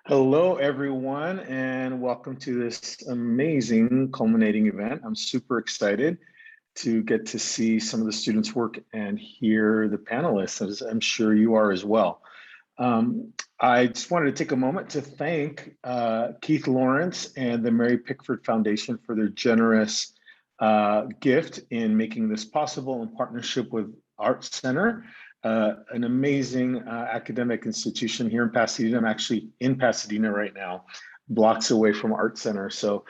Hello, everyone, and welcome to this amazing culminating event. I'm super excited to get to see some of the students' work and hear the panelists, as I'm sure you are as well. I just wanted to take a moment to thank Keith Lawrence and the Mary Pickford Foundation for their generous gift in making this possible in partnership with ArtCenter. An amazing academic institution here in Pasadena. I'm actually in Pasadena right now, blocks away from ArtCenter. So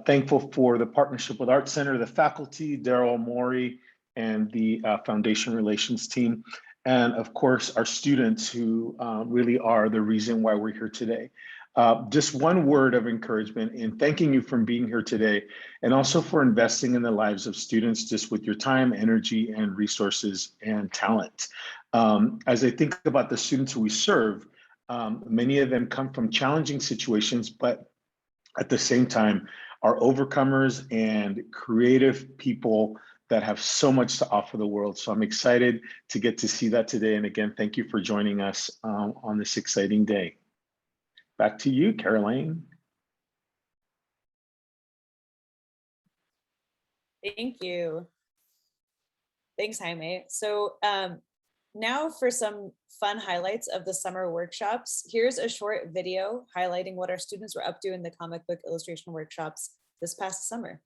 thankful for the partnership with ArtCenter, the faculty, Daryl Morey, and the foundation relations team. And of course, our students who really are the reason why we're here today. Just one word of encouragement in thanking you for being here today, and also for investing in the lives of students just with your time, energy, and resources and talent. As I think about the students who we serve, many of them come from challenging situations, but at the same time are overcomers and creative people that have so much to offer the world. So I'm excited to get to see that today. And again, thank you for joining us on this exciting day. Back to you, Caroline. Thank you. Thanks, Jaime. So now for some fun highlights of the summer workshops. Here's a short video highlighting what our students were up to in the comic book illustration workshops this past summer.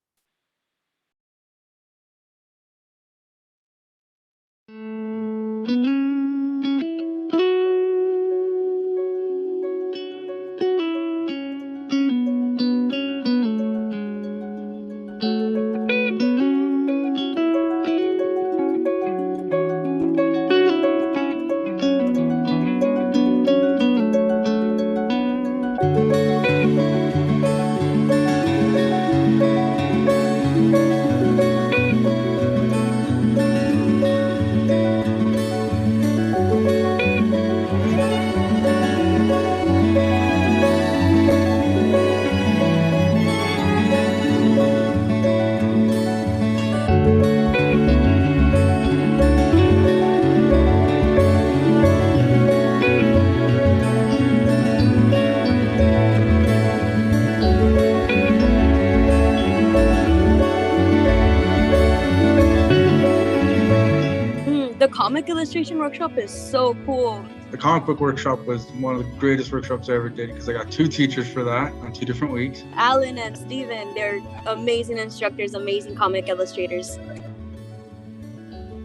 The comic illustration workshop is so cool. The comic book workshop was one of the greatest workshops I ever did because I got 2 teachers for that on 2 different weeks. Alan and Steven, they're amazing instructors, amazing comic illustrators.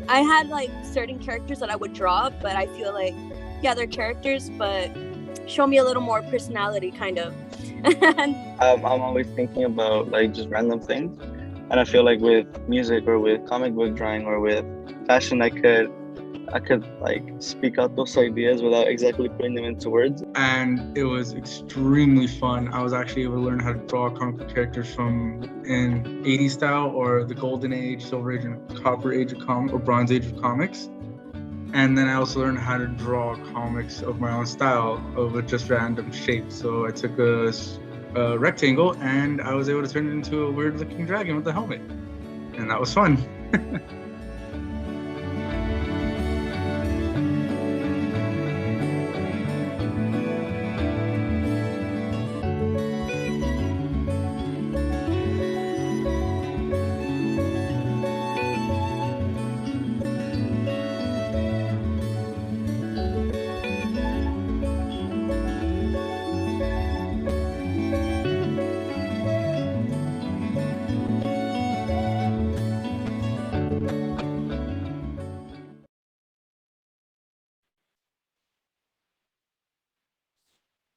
I had like certain characters that I would draw, but I feel like, yeah, they're characters, but show me a little more personality, kind of. I'm always thinking about like just random things. And I feel like with music or with comic book drawing or with fashion, I could like speak out those ideas without exactly putting them into words. And it was extremely fun. I was actually able to learn how to draw comic book characters from in 80s style or the golden age, silver age, and copper age of comics or bronze age of comics. And then I also learned how to draw comics of my own style with just random shapes. So I took a rectangle and I was able to turn it into a weird looking dragon with a helmet. And that was fun.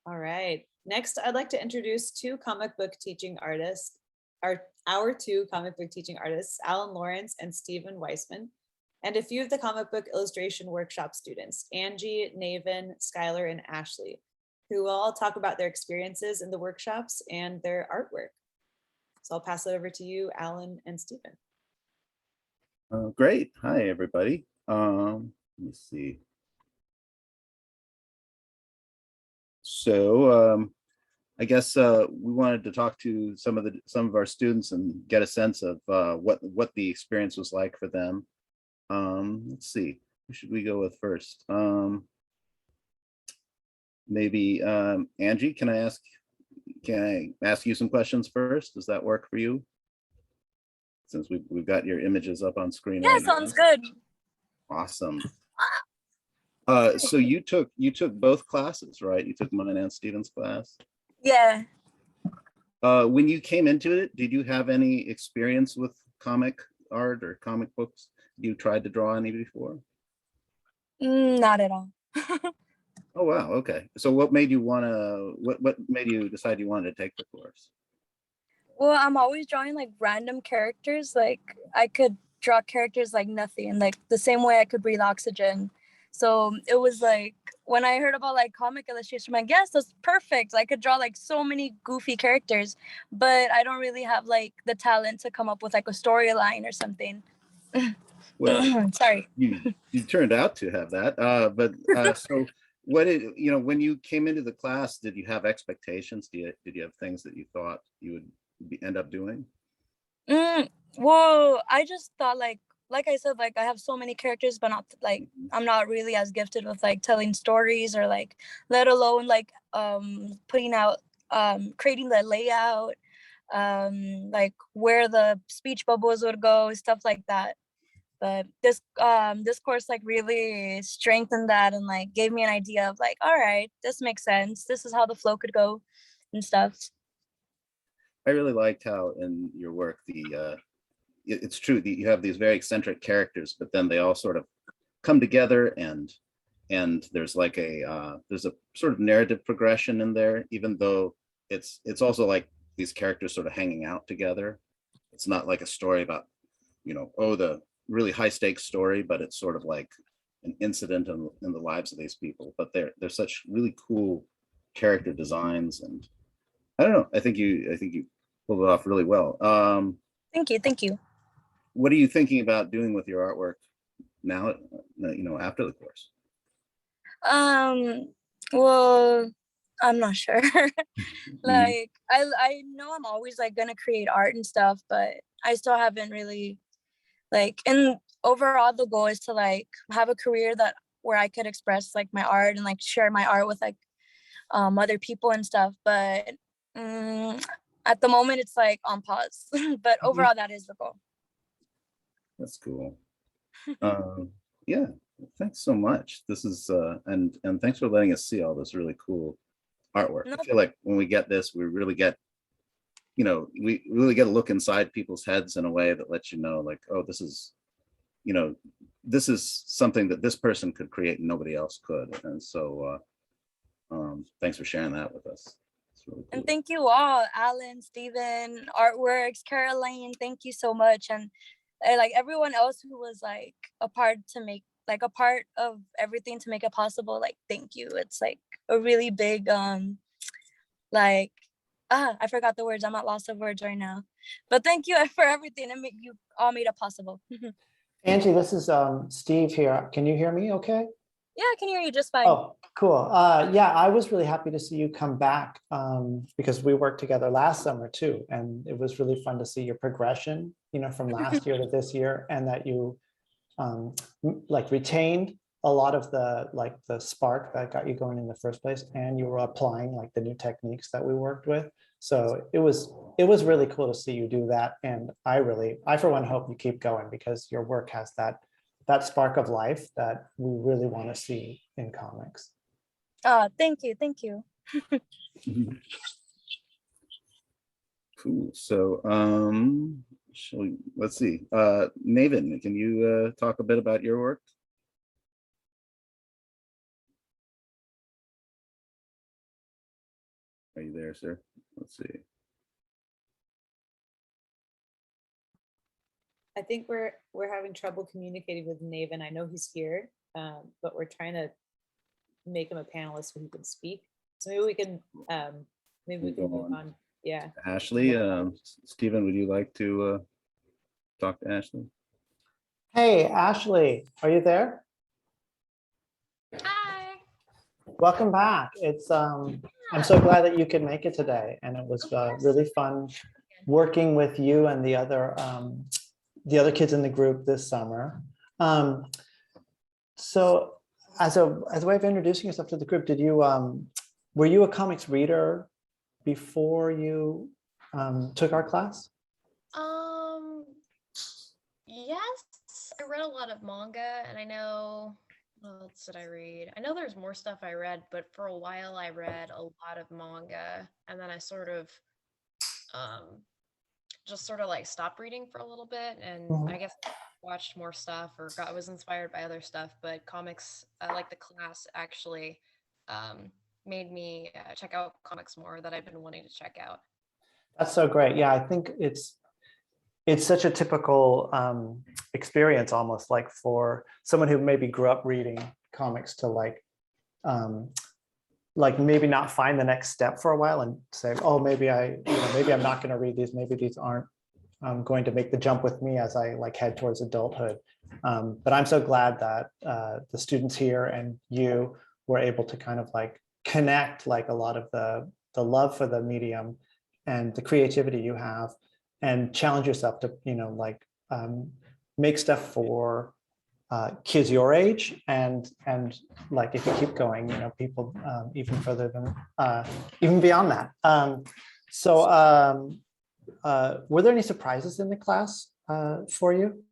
All right. Next, I'd like to introduce 2 comic book teaching artists, our 2 comic book teaching artists, Alan Lawrence and Stephen Weissman, and a few of the comic book illustration workshop students, Angie, Naven, Skylar, and Ashley, who will all talk about their experiences in the workshops and their artwork. So I'll pass it over to you, Alan and Stephen. Great. Hi, everybody. Let me see. So I guess we wanted to talk to some of our students and get a sense of what the experience was like for them. Let's see, who should we go with first? maybe Angie, can I ask you some questions first? Does that work for you? Since we've got your images up on screen. Yeah, right sounds now. good. Awesome. So you took both classes, right? You took mine and Steven's class. Yeah. When you came into it, did you have any experience with comic art or comic books? You tried to draw any before? Not at all. Oh wow, okay. So what made you what made you decide you wanted to take the course? Well, I'm always drawing like random characters. Like I could draw characters like nothing, like the same way I could breathe oxygen. So it was like when I heard about like comic illustration, I'm like, yes, that's perfect. I could draw like so many goofy characters, but I don't really have like the talent to come up with like a storyline or something. Well, Sorry. you turned out to have that. So what did when you came into the class, did you have expectations? Did you have things that you thought you would end up doing? Well, I just thought like I said, like I have so many characters, but not like I'm not really as gifted with like telling stories or like let alone like putting out creating the layout, like where the speech bubbles would go, stuff like that. But this course like really strengthened that and like gave me an idea of like, all right, this makes sense. This is how the flow could go and stuff. I really liked how in your work it's true that you have these very eccentric characters, but then they all sort of come together and there's like there's a sort of narrative progression in there, even though it's also like these characters sort of hanging out together. It's not like a story about the really high stakes story, but it's sort of like an incident in the lives of these people. But they're such really cool character designs, and I don't know. I think you pulled it off really well. Thank you. What are you thinking about doing with your artwork now? After the course. Well, I'm not sure. Like I know I'm always like gonna create art and stuff, but I still haven't really like. And overall, the goal is to like have a career where I could express like my art and like share my art with like other people and stuff. But at the moment, it's like on pause. But overall, that is the goal. That's cool. Yeah, thanks so much. This is and thanks for letting us see all this really cool artwork. No. I feel like when we get this, we really get a look inside people's heads in a way that lets you know like, oh, this is something that this person could create and nobody else could. And so thanks for sharing that with us. It's really cool. And thank you all, Alan, Steven, Artworks, Caroline, thank you so much. And like everyone else who was like a part of everything to make it possible, like thank you. It's like a really big I forgot the words. I'm at loss of words right now, but thank you for everything and you all made it possible. Angie, this is Steve here. Can you hear me okay? Yeah, I can hear you just fine. Oh, cool. Yeah, I was really happy to see you come back because we worked together last summer too. And it was really fun to see your progression, from last year to this year, and that you retained a lot of the spark that got you going in the first place. And you were applying like the new techniques that we worked with. So it was really cool to see you do that. And I for one hope you keep going because your work has that spark of life that we really want to see in comics. Thank you. Cool. So let's see. Navin, can you talk a bit about your work? Are you there, sir? Let's see. I think we're having trouble communicating with Naven. I know he's here, but we're trying to make him a panelist so he can speak. So maybe we can move on. Yeah. Ashley, Stephen, would you like to talk to Ashley? Hey, Ashley, are you there? Hi. Welcome back. It's I'm so glad that you could make it today, and it was really fun working with you and the other kids in the group this summer. So as a way of introducing yourself to the group, did you were you a comics reader before you took our class? Yes, I read a lot of manga, and I know, what else did I read? I know there's more stuff I read, but for a while I read a lot of manga, and then I sort of just sort of like stopped reading for a little bit, and I guess watched more stuff or was inspired by other stuff, but comics, like the class actually made me check out comics more that I've been wanting to check out. That's so great. Yeah, I think it's such a typical experience, almost like for someone who maybe grew up reading comics to like maybe not find the next step for a while and say, oh, maybe maybe I'm not going to read these. Maybe these aren't going to make the jump with me as I like head towards adulthood. But I'm so glad that the students here and you were able to kind of like connect like a lot of the love for the medium and the creativity you have, and challenge yourself to, like make stuff for kids your age, and like if you keep going, people even further than even beyond that. Were there any surprises in the class for you?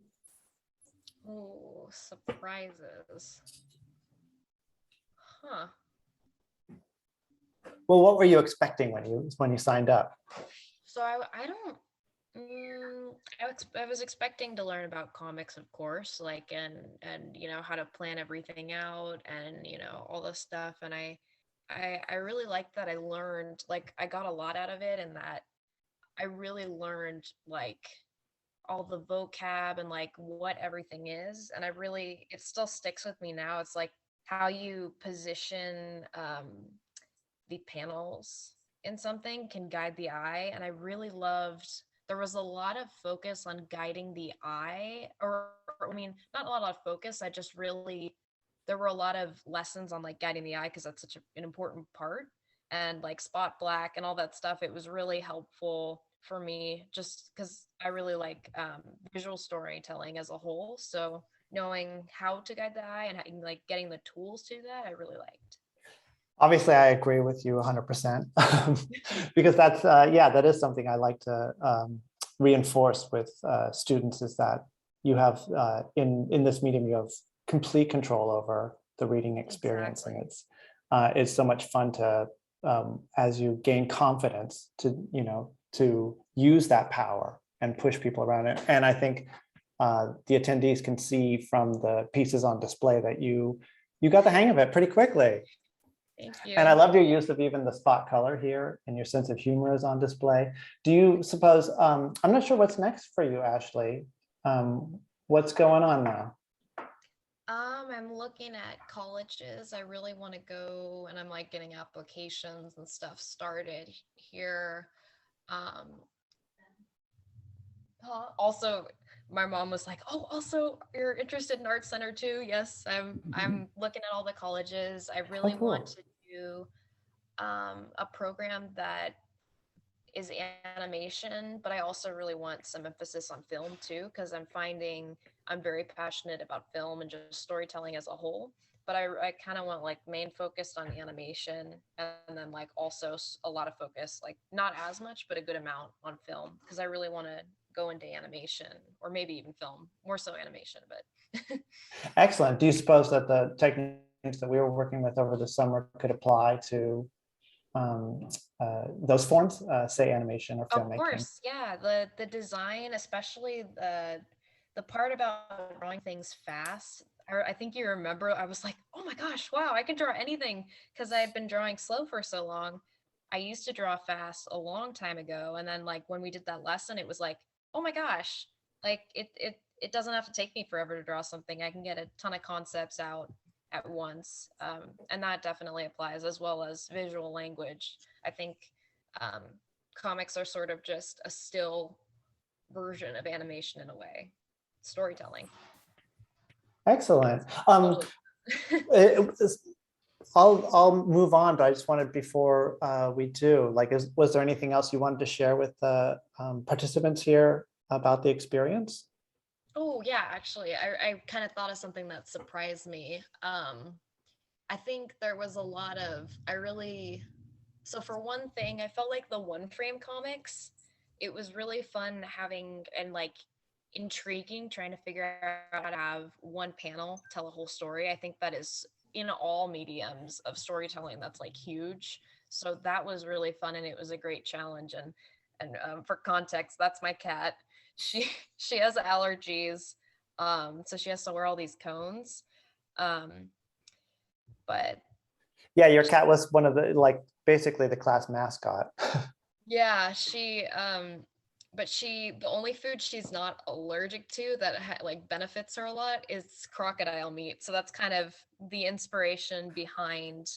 Oh, surprises. Huh. Well, what were you expecting when you signed up? So I don't. I was expecting to learn about comics, of course, like and how to plan everything out and all this stuff. And I really liked that I learned, like, I got a lot out of it, and that I really learned like all the vocab and like what everything is. And it still sticks with me now. It's like how you position the panels in something can guide the eye. And I really loved, there was a lot of focus on guiding the eye, or I mean, not a lot of focus. There were a lot of lessons on like guiding the eye, because that's such an important part, and like spot black and all that stuff. It was really helpful for me, just because I really like visual storytelling as a whole. So knowing how to guide the eye and like getting the tools to that, I really liked. Obviously, I agree with you 100%, because that's, that is something I like to reinforce with students, is that you have, in this medium, you have complete control over the reading experience. Exactly. And it's so much fun to, as you gain confidence, to use that power and push people around it. And I think the attendees can see from the pieces on display that you got the hang of it pretty quickly. Thank you. And I loved your use of even the spot color here, and your sense of humor is on display. Do you suppose, I'm not sure what's next for you, Ashley. What's going on now? I'm looking at colleges. I really want to go, and I'm like getting applications and stuff started here. Also, my mom was like, oh, also you're interested in ArtCenter too? Yes, I'm looking at all the colleges. I really want to do a program that is animation, but I also really want some emphasis on film too, because I'm finding I'm very passionate about film and just storytelling as a whole. But I kind of want like main focused on animation, and then like also a lot of focus, like not as much, but a good amount on film, because I really want to go into animation, or maybe even film, more so animation. But excellent. Do you suppose that the techniques that we were working with over the summer could apply to those forms, say animation or filmmaking? Of course, yeah. The design, especially the part about drawing things fast. I think you remember, I was like, oh my gosh, wow, I can draw anything, because I had been drawing slow for so long. I used to draw fast a long time ago, and then like when we did that lesson, it was like, oh my gosh, like it doesn't have to take me forever to draw something. I can get a ton of concepts out at once, and that definitely applies, as well as visual language. I think comics are sort of just a still version of animation in a way, storytelling. Excellent. I'll move on, but I just wanted, before we do, like, was there anything else you wanted to share with the participants here about the experience? Oh yeah, actually, I kind of thought of something that surprised me. I think there was a lot of, so for one thing, I felt like the one frame comics, it was really fun having, and like intriguing, trying to figure out how to have one panel tell a whole story. I think that is in all mediums of storytelling, that's like huge. So that was really fun, and it was a great challenge. And for context, that's my cat. She she has allergies, so she has to wear all these cones. Um, but Yeah, your cat was one of the, like, basically the class mascot. yeah, but the only food she's not allergic to that like benefits her a lot is crocodile meat. So that's kind of the inspiration behind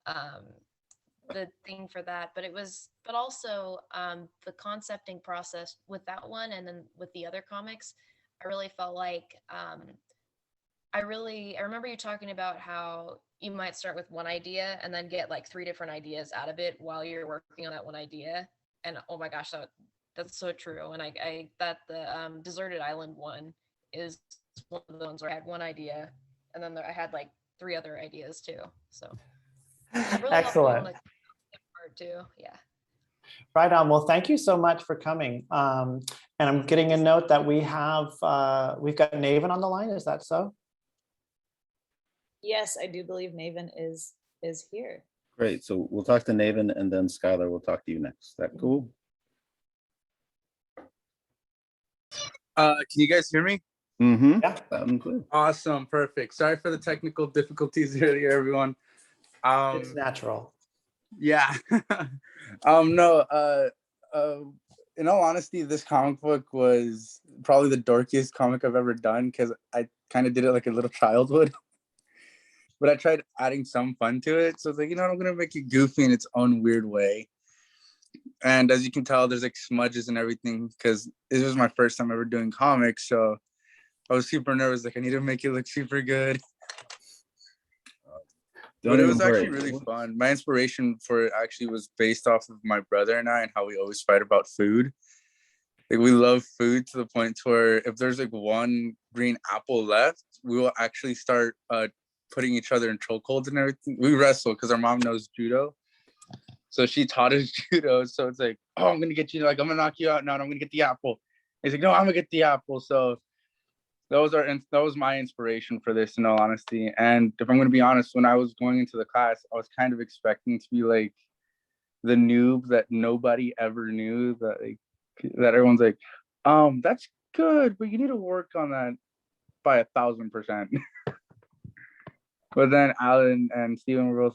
um, the thing for that. But also the concepting process with that one, and then with the other comics, I really felt like I remember you talking about how you might start with one idea and then get like 3 different ideas out of it while you're working on that one idea. And oh my gosh, that's so true. And I that the Deserted Island one is one of the ones where I had one idea, and then I had like 3 other ideas too. So it really helped me on Excellent. the part too. Yeah. Right on. Well, thank you so much for coming. And I'm getting a note that we've got Naven on the line. Is that so? Yes, I do believe Naven is here. Great. So we'll talk to Naven, and then Skylar will talk to you next. Is that cool? Can you guys hear me? Mm-hmm. Yeah. Loud and clear. Awesome, perfect. Sorry for the technical difficulties earlier, everyone. It's natural. Yeah. No, in all honesty, this comic book was probably the dorkiest comic I've ever done, because I kind of did it like a little child would. But I tried adding some fun to it. So it's like, I'm going to make it goofy in its own weird way. And as you can tell, there's like smudges and everything, because this was my first time ever doing comics. So I was super nervous. Like, I need to make it look super good. But it was actually really fun. My inspiration for it actually was based off of my brother and I, and how we always fight about food. Like, we love food to the point where if there's like one green apple left, we will actually start putting each other in chokeholds and everything. We wrestle because our mom knows judo. So she taught us judo. So it's like, oh, I'm going to get you, like, I'm going to knock you out now, and I'm going to get the apple. He's like, no, I'm going to get the apple. So that was my inspiration for this, in all honesty. And if I'm going to be honest, when I was going into the class, I was kind of expecting to be like the noob that nobody ever knew, that everyone's like, that's good, but you need to work on that by 1,000%. But then Alan and Steven were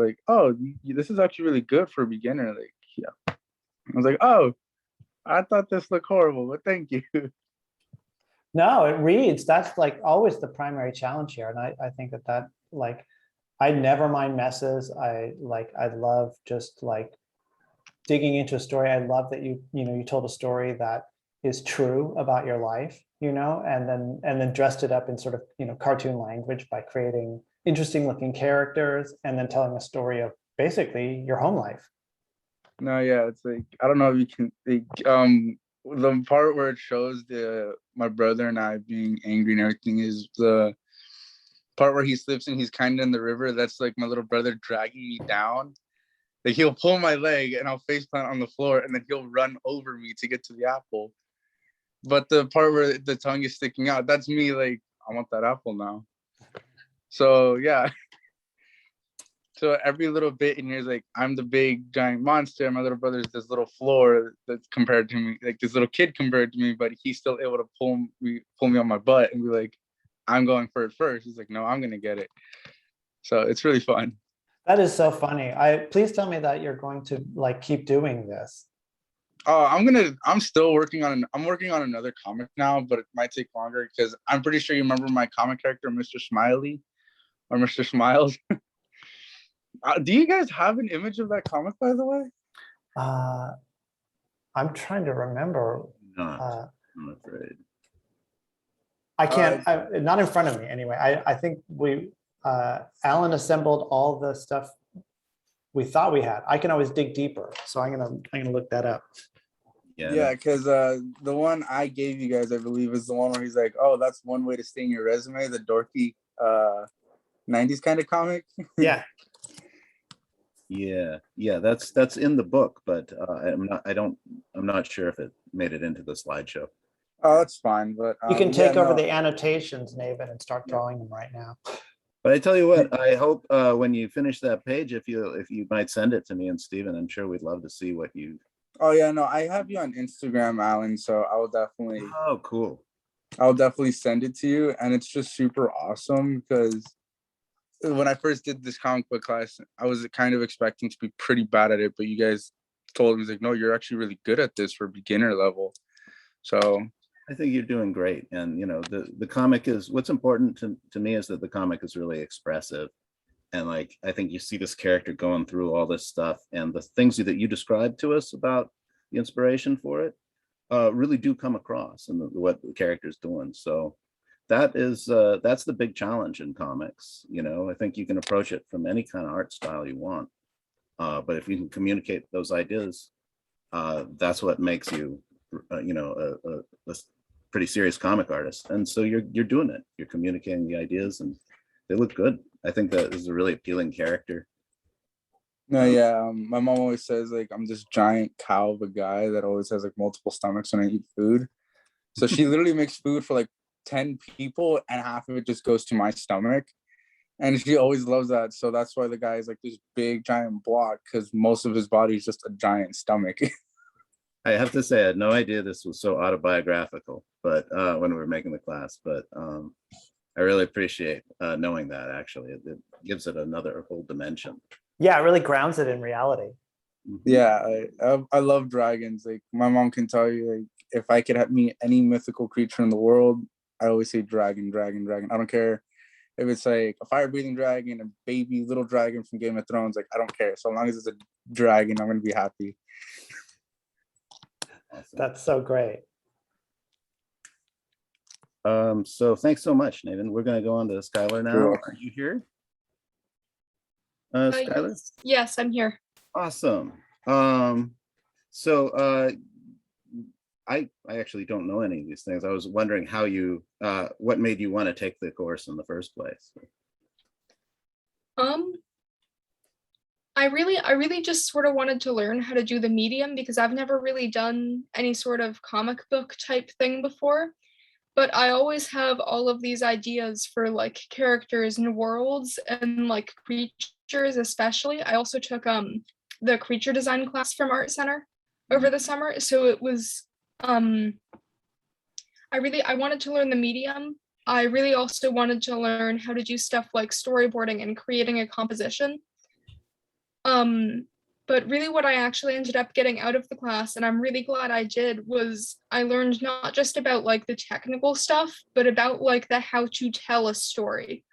like, oh, this is actually really good for a beginner. Like, yeah. I was like, oh, I thought this looked horrible, but thank you. No, it reads. That's like always the primary challenge here. And I think that like, I never mind messes. I love just like digging into a story. I love that you told a story that is true about your life, and then dressed it up in sort of, cartoon language by creating interesting looking characters and then telling a story of basically your home life. No, yeah, it's like, I don't know if you can, the part where it shows my brother and I being angry and everything is the part where he slips and he's kind of in the river. That's like my little brother dragging me down. Like, he'll pull my leg and I'll face plant on the floor, and then he'll run over me to get to the apple. But the part where the tongue is sticking out, that's me, like, I want that apple now. So yeah. So every little bit in here is like, I'm the big giant monster. My little brother's this little floor that's compared to me, like this little kid compared to me, but he's still able to pull me on my butt and be like, I'm going for it first. He's like, no, I'm gonna get it. So it's really fun. That is so funny. Please tell me that you're going to like keep doing this. Oh, I'm still working on another comic now, but it might take longer because I'm pretty sure you remember my comic character, Mr. Smiley or Mr. Smiles. Do you guys have an image of that comic, by the way? I'm trying to remember. Not, I'm afraid. I can't, not in front of me anyway. I think Alan assembled all the stuff we thought we had. I can always dig deeper. So I'm gonna look that up. Yeah, because the one I gave you guys, I believe, is the one where he's like, oh, that's one way to sting your resume, the dorky 90s kind of comic. Yeah. Yeah, that's in the book, but I'm not sure if it made it into the slideshow. Oh, that's fine. But You can yeah, take over no. the annotations, Nathan, and start drawing them right now. But I tell you what, I hope when you finish that page, if you might send it to me and Stephen, I'm sure we'd love to see what you. Oh yeah, no, I have you on Instagram, Alan. So I will definitely. Oh, cool. I'll definitely send it to you, and it's just super awesome because when I first did this comic book class, I was kind of expecting to be pretty bad at it, but you guys told me like, no, you're actually really good at this for beginner level. So I think you're doing great. And, you know, the comic is, what's important to me is that the comic is really expressive. And like, I think you see this character going through all this stuff, and the things that you described to us about the inspiration for it really do come across in what the character's doing. So that's the big challenge in comics. You know, I think you can approach it from any kind of art style you want. But if you can communicate those ideas, that's what makes you, a pretty serious comic artist. And so you're doing it. You're communicating the ideas, and they look good. I think that is a really appealing character. no, yeah. My mom always says like I'm this giant cow of a guy that always has like multiple stomachs when I eat food. So she literally makes food for like 10 people, and half of it just goes to my stomach. And she always loves that. So that's why the guy is like this big giant block, because most of his body is just a giant stomach. I have to say, I had no idea this was so autobiographical, but when we were making the class, but I really appreciate knowing that. Actually, it gives it another whole dimension. Yeah, it really grounds it in reality. Yeah, I love dragons. Like my mom can tell you, like if I could meet any mythical creature in the world, I always say dragon, dragon, dragon. I don't care if it's like a fire-breathing dragon, a baby little dragon from Game of Thrones. Like I don't care. So long as it's a dragon, I'm gonna be happy. Awesome. That's so great. So thanks so much, Nathan. We're going to go on to Skylar now. You're Are you here? Skylar? Yes, I'm here. Awesome. I actually don't know any of these things. I was wondering how you, what made you want to take the course in the first place? I really just sort of wanted to learn how to do the medium because I've never really done any sort of comic book type thing before. But I always have all of these ideas for like characters and worlds and like creatures, especially. I also took the creature design class from ArtCenter over the summer. So it was I wanted to learn the medium. I really also wanted to learn how to do stuff like storyboarding and creating a composition. But really what I actually ended up getting out of the class, and I'm really glad I did, was I learned not just about like the technical stuff, but about like the how to tell a story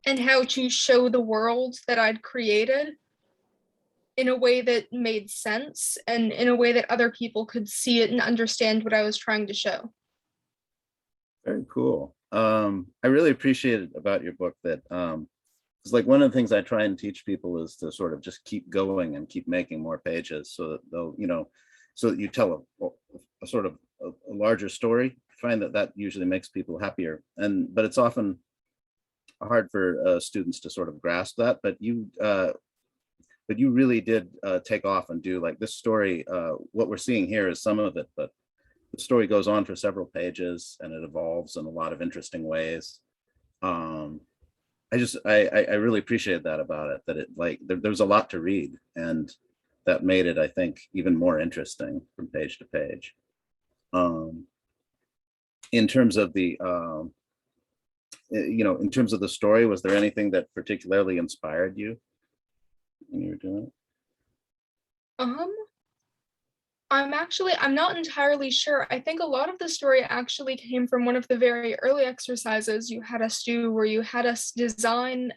and how to show the world that I'd created in a way that made sense and in a way that other people could see it and understand what I was trying to show. Very cool. I really appreciated about your book that it's like one of the things I try and teach people is to sort of just keep going and keep making more pages so that they'll, you know, so that you tell a sort of a larger story. I find that usually makes people happier, but it's often hard for students to sort of grasp that. But you really did take off and do like this story. What we're seeing here is some of it, but the story goes on for several pages and it evolves in a lot of interesting ways. I really appreciate that about it, that it like there's a lot to read, and that made it, I think, even more interesting from page to page. In terms of the in terms of the story, was there anything that particularly inspired you when you were doing it? I'm not entirely sure. I think a lot of the story actually came from one of the very early exercises you had us do, where you had us design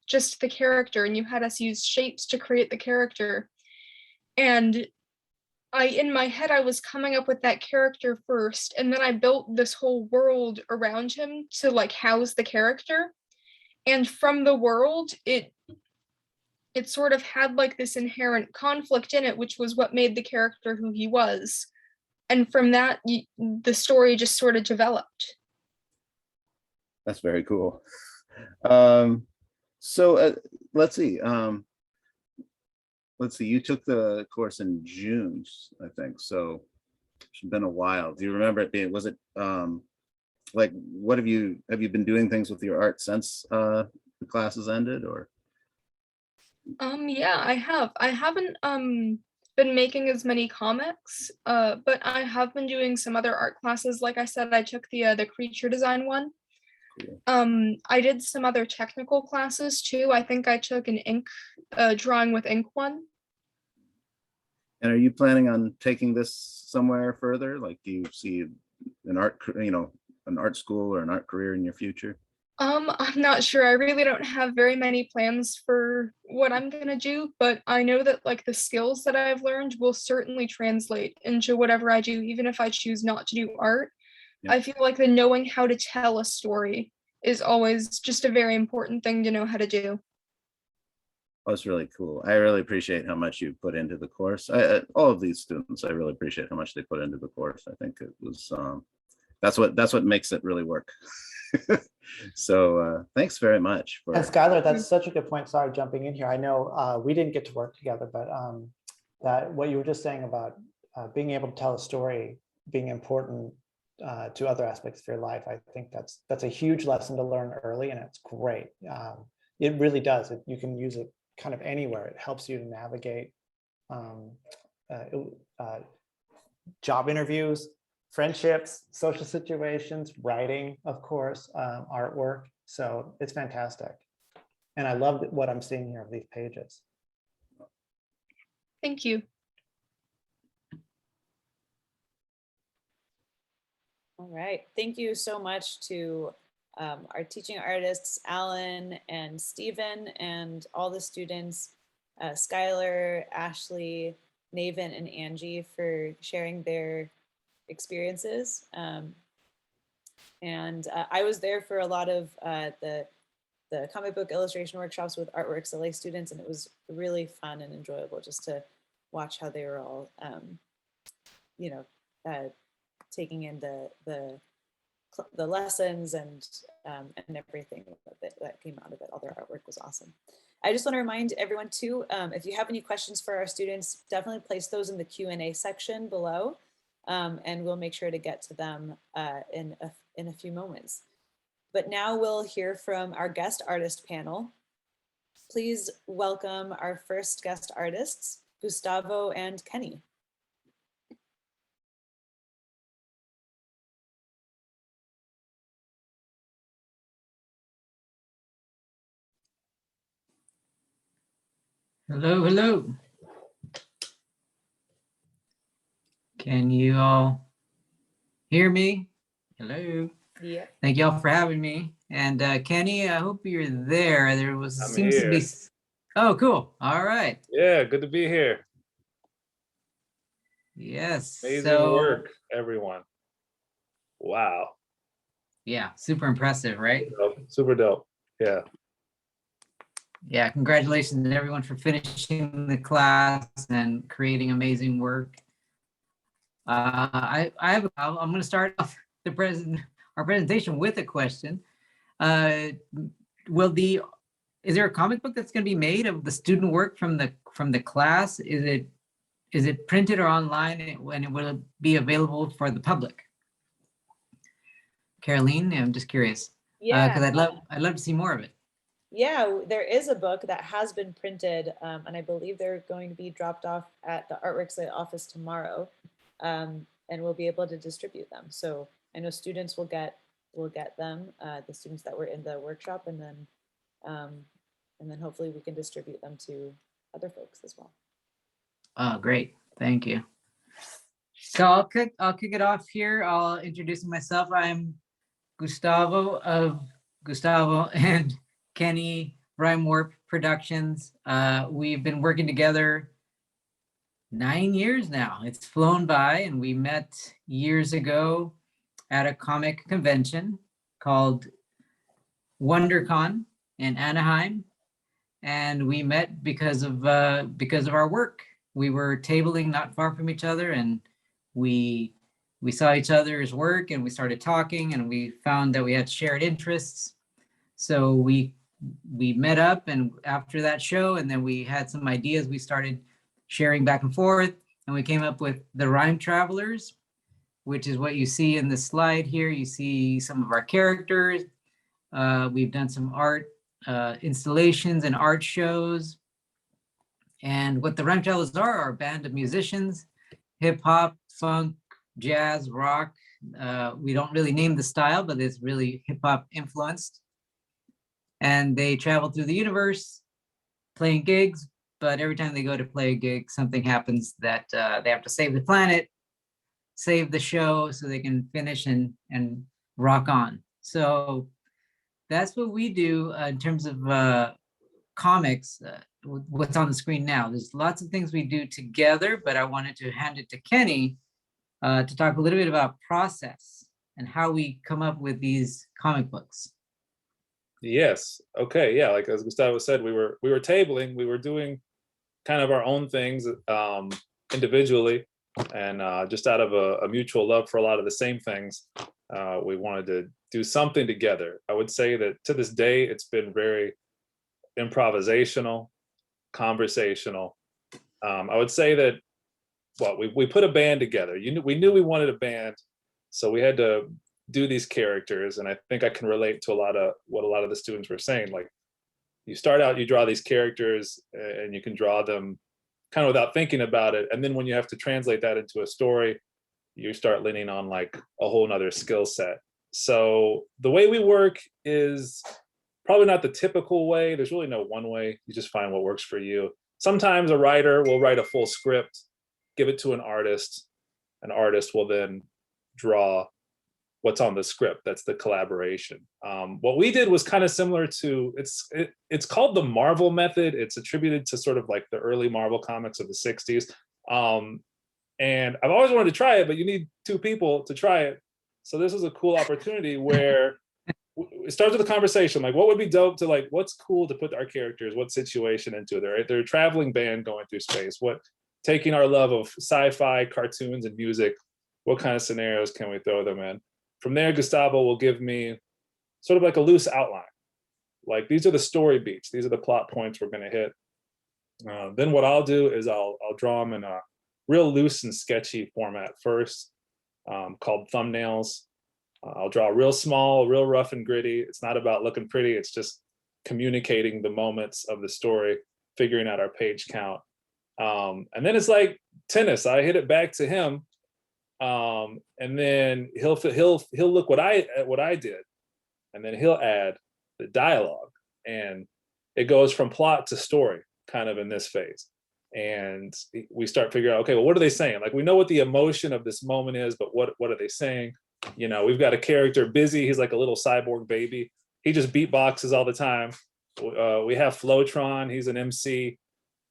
just the character and you had us use shapes to create the character. And in my head, I was coming up with that character first, and then I built this whole world around him to like house the character. And from the world, it sort of had like this inherent conflict in it, which was what made the character who he was. And from that, the story just sort of developed. That's very cool. So let's see. Let's see. You took the course in June, I think. So it's been a while. Do you remember it being? Was it like what have you been doing things with your art since the classes ended, or? Yeah, I have. I haven't been making as many comics, but I have been doing some other art classes. Like I said, I took the creature design one. Cool. I did some other technical classes too. I think I took an ink drawing with ink one. And are you planning on taking this somewhere further? Like, do you see an an art school or an art career in your future? I'm not sure. I really don't have very many plans for what I'm gonna do, but I know that like the skills that I've learned will certainly translate into whatever I do, even if I choose not to do art. Yeah. I feel like the knowing how to tell a story is always just a very important thing to know how to do. That's really cool. I really appreciate how much you put into the course. All of these students, I really appreciate how much they put into the course. I think it was that's what makes it really work. So thanks very much for. And Skylar, that's such a good point. Sorry, jumping in here. I know we didn't get to work together, but that what you were just saying about being able to tell a story being important to other aspects of your life, I think that's a huge lesson to learn early, and it's great. It really does. You can use it kind of anywhere. It helps you to navigate job interviews, friendships, social situations, writing, of course, artwork. So it's fantastic. And I love what I'm seeing here of these pages. Thank you. All right. Thank you so much to our teaching artists, Alan and Stephen, and all the students, Skylar, Ashley, Naven, and Angie for sharing their experiences. And I was there for a lot of the comic book illustration workshops with artworxLA students, and it was really fun and enjoyable just to watch how they were all, taking in the lessons and everything that came out of it. All their artwork was awesome. I just want to remind everyone too, if you have any questions for our students, definitely place those in the Q&A section below, and we'll make sure to get to them in a few moments. But now we'll hear from our guest artist panel. Please welcome our first guest artists, Gustavo and Kenny. Hello, hello. Can you all hear me? Hello. Yeah. Thank you all for having me. And Kenny, I hope you're there. Seems to be. Oh, cool. All right. Yeah, good to be here. Yes. Amazing work, everyone. Wow. Yeah, super impressive, right? Super dope. Yeah. Yeah, congratulations to everyone for finishing the class and creating amazing work. I'm going to start off our presentation with a question. Is there a comic book that's going to be made of the student work from the class? Is it printed or online, and it will be available for the public? Caroline, I'm just curious. Yeah, because I'd love to see more of it. Yeah, there is a book that has been printed, and I believe they're going to be dropped off at the ArtWorxLA office tomorrow, and we'll be able to distribute them. So I know students will get them, the students that were in the workshop, and then hopefully we can distribute them to other folks as well. Oh, great! Thank you. So I'll kick it off here. I'll introduce myself. I'm Gustavo and Kenny Rhyme Warp Productions. We've been working together 9 years now. It's flown by, and we met years ago at a comic convention called WonderCon in Anaheim, and we met because of our work. We were tabling not far from each other, and we saw each other's work, and we started talking, and we found that we had shared interests. So we met up, and after that show, and then we had some ideas, we started sharing back and forth, and we came up with the Rhyme Travelers, which is what you see in the slide here. You see some of our characters. We've done some art installations and art shows. And what the Rhyme Travelers are a band of musicians, hip hop, funk, jazz, rock. We don't really name the style, but it's really hip hop influenced. And they travel through the universe playing gigs, but every time they go to play a gig, something happens that they have to save the planet, save the show so they can finish and rock on. So that's what we do in terms of comics, what's on the screen now. There's lots of things we do together, but I wanted to hand it to Kenny to talk a little bit about process and how we come up with these comic books. Yes. Okay. Yeah. Like as Gustavo said, we were tabling. We were doing kind of our own things individually, and just out of a mutual love for a lot of the same things, we wanted to do something together. I would say that to this day, it's been very improvisational, conversational. I would say that, well, we put a band together. We knew we wanted a band, so we had to do these characters. And I think I can relate to a lot of what a lot of the students were saying. Like, you start out, you draw these characters, and you can draw them kind of without thinking about it. And then when you have to translate that into a story, you start leaning on like a whole nother skill set. So the way we work is probably not the typical way. There's really no one way. You just find what works for you. Sometimes a writer will write a full script, give it to an artist. An artist will then draw what's on the script. That's the collaboration. What we did was kind of similar to, it's called the Marvel method. It's attributed to sort of like the early Marvel comics of the 60s. And I've always wanted to try it, but you need two people to try it. So this is a cool opportunity where it starts with a conversation, like what would be dope to, like, what's cool to put our characters, what situation into it, right? They're a traveling band going through space. Taking our love of sci-fi, cartoons, and music, what kind of scenarios can we throw them in? From there, Gustavo will give me sort of like a loose outline. Like, these are the story beats. These are the plot points we're gonna hit. Then what I'll do is I'll draw them in a real loose and sketchy format first, called thumbnails. I'll draw real small, real rough and gritty. It's not about looking pretty. It's just communicating the moments of the story, figuring out our page count. And then it's like tennis. I hit it back to him. And then he'll look at what I did, and then he'll add the dialogue, and it goes from plot to story kind of in this phase. And we start figuring out, okay, well, what are they saying? Like, we know what the emotion of this moment is, but what are they saying? You know, we've got a character, Busy. He's like a little cyborg baby. He just beatboxes all the time. We have Flowtron. He's an MC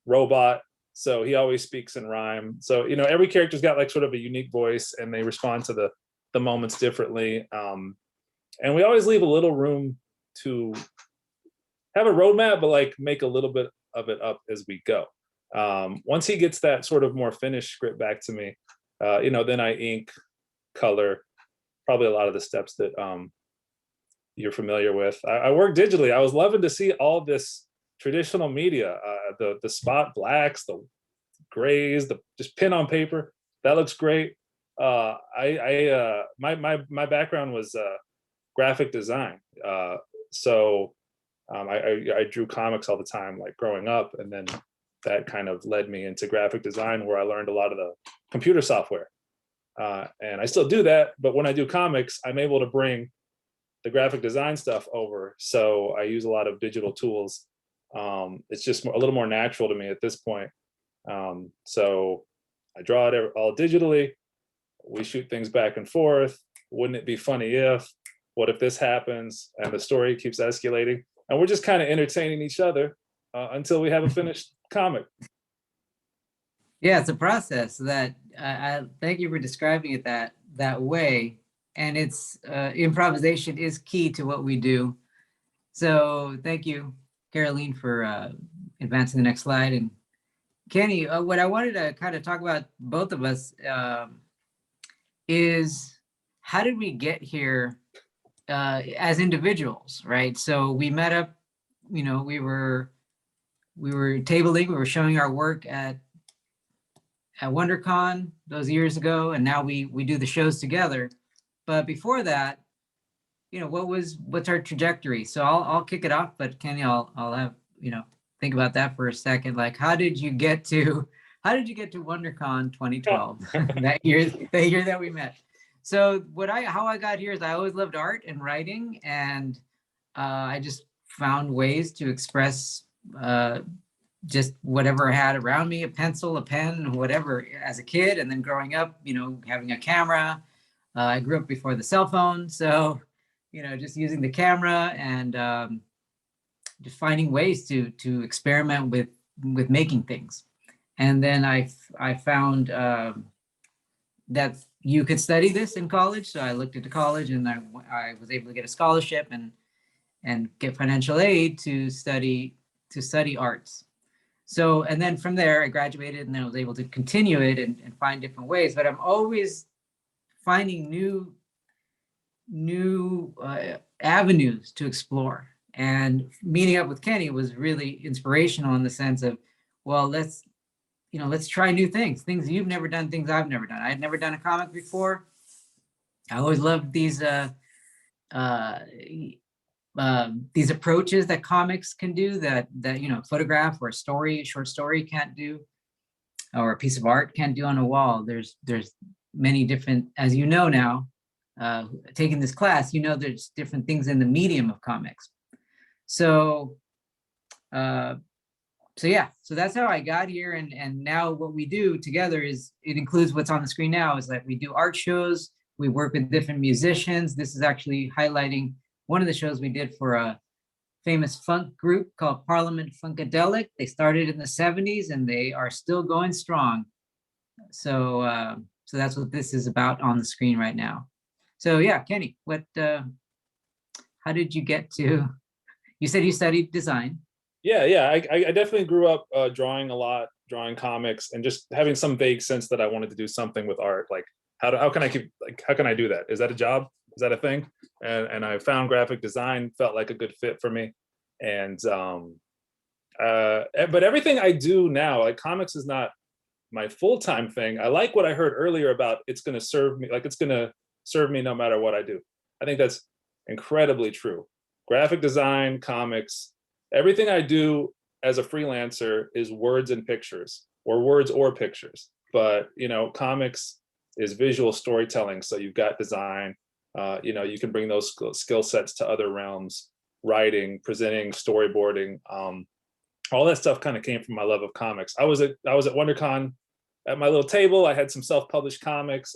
robot. So he always speaks in rhyme. So, you know, every character's got like sort of a unique voice, and they respond to the moments differently. And we always leave a little room to have a roadmap, but like make a little bit of it up as we go. Once he gets that sort of more finished script back to me, you know, then I ink, color, probably a lot of the steps that you're familiar with. I work digitally. I was loving to see all this traditional media, the spot blacks, the grays, the just pen on paper. That looks great. My background was graphic design. So I drew comics all the time, like growing up, and then that kind of led me into graphic design, where I learned a lot of the computer software. And I still do that, but when I do comics, I'm able to bring the graphic design stuff over. So I use a lot of digital tools. It's just a little more natural to me at this point. So I draw it all digitally. We shoot things back and forth. Wouldn't it be funny if? What if this happens? And the story keeps escalating. And we're just kind of entertaining each other until we have a finished comic. Yeah, it's a process that I thank you for describing it that way. And it's improvisation is key to what we do. So thank you, Caroline, for advancing the next slide. And Kenny, what I wanted to kind of talk about, both of us, is how did we get here as individuals, right? So we met up, you know, we were tabling, we were showing our work at WonderCon those years ago, and now we do the shows together. But before that, you know, what's our trajectory? So I'll kick it off, but Kenny, I'll have, you know, think about that for a second. Like, how did you get to WonderCon 2012, that year that we met? So how I got here is I always loved art and writing, and I just found ways to express just whatever I had around me, a pencil, a pen, whatever, as a kid. And then growing up, you know, having a camera. I grew up before the cell phone. So, you know, just using the camera and just finding ways to experiment with making things. And then I found that you could study this in college. So I looked into college, and I was able to get a scholarship and get financial aid to study arts. So, and then from there I graduated, and then I was able to continue it and find different ways, but I'm always finding new avenues to explore. And meeting up with Kenny was really inspirational in the sense of, well, let's try new things you've never done, things I've never done. I had never done a comic before. I always loved these approaches that comics can do that you know, photograph or a short story can't do, or a piece of art can't do on a wall. There's many different, as you know now, taking this class, you know, there's different things in the medium of comics. So yeah, so that's how I got here. And now what we do together is, it includes what's on the screen now, is that we do art shows, we work with different musicians. This is actually highlighting one of the shows we did for a famous funk group called Parliament Funkadelic. They started in the 70s and they are still going strong. So so that's what this is about on the screen right now. So yeah, Kenny, how did you get to, you said you studied design. Yeah, I definitely grew up drawing a lot, drawing comics, and just having some vague sense that I wanted to do something with art. Like, how can I do that? Is that a job? Is that a thing? And I found graphic design felt like a good fit for me. And but everything I do now, like comics is not my full-time thing. I like what I heard earlier about it's going to serve me, like it's going to serve me no matter what I do. I think that's incredibly true. Graphic design, comics, everything I do as a freelancer is words and pictures, or words or pictures. But, you know, comics is visual storytelling. So you've got design, you know, you can bring those skill sets to other realms, writing, presenting, storyboarding. All that stuff kind of came from my love of comics. I was at WonderCon at my little table. I had some self-published comics.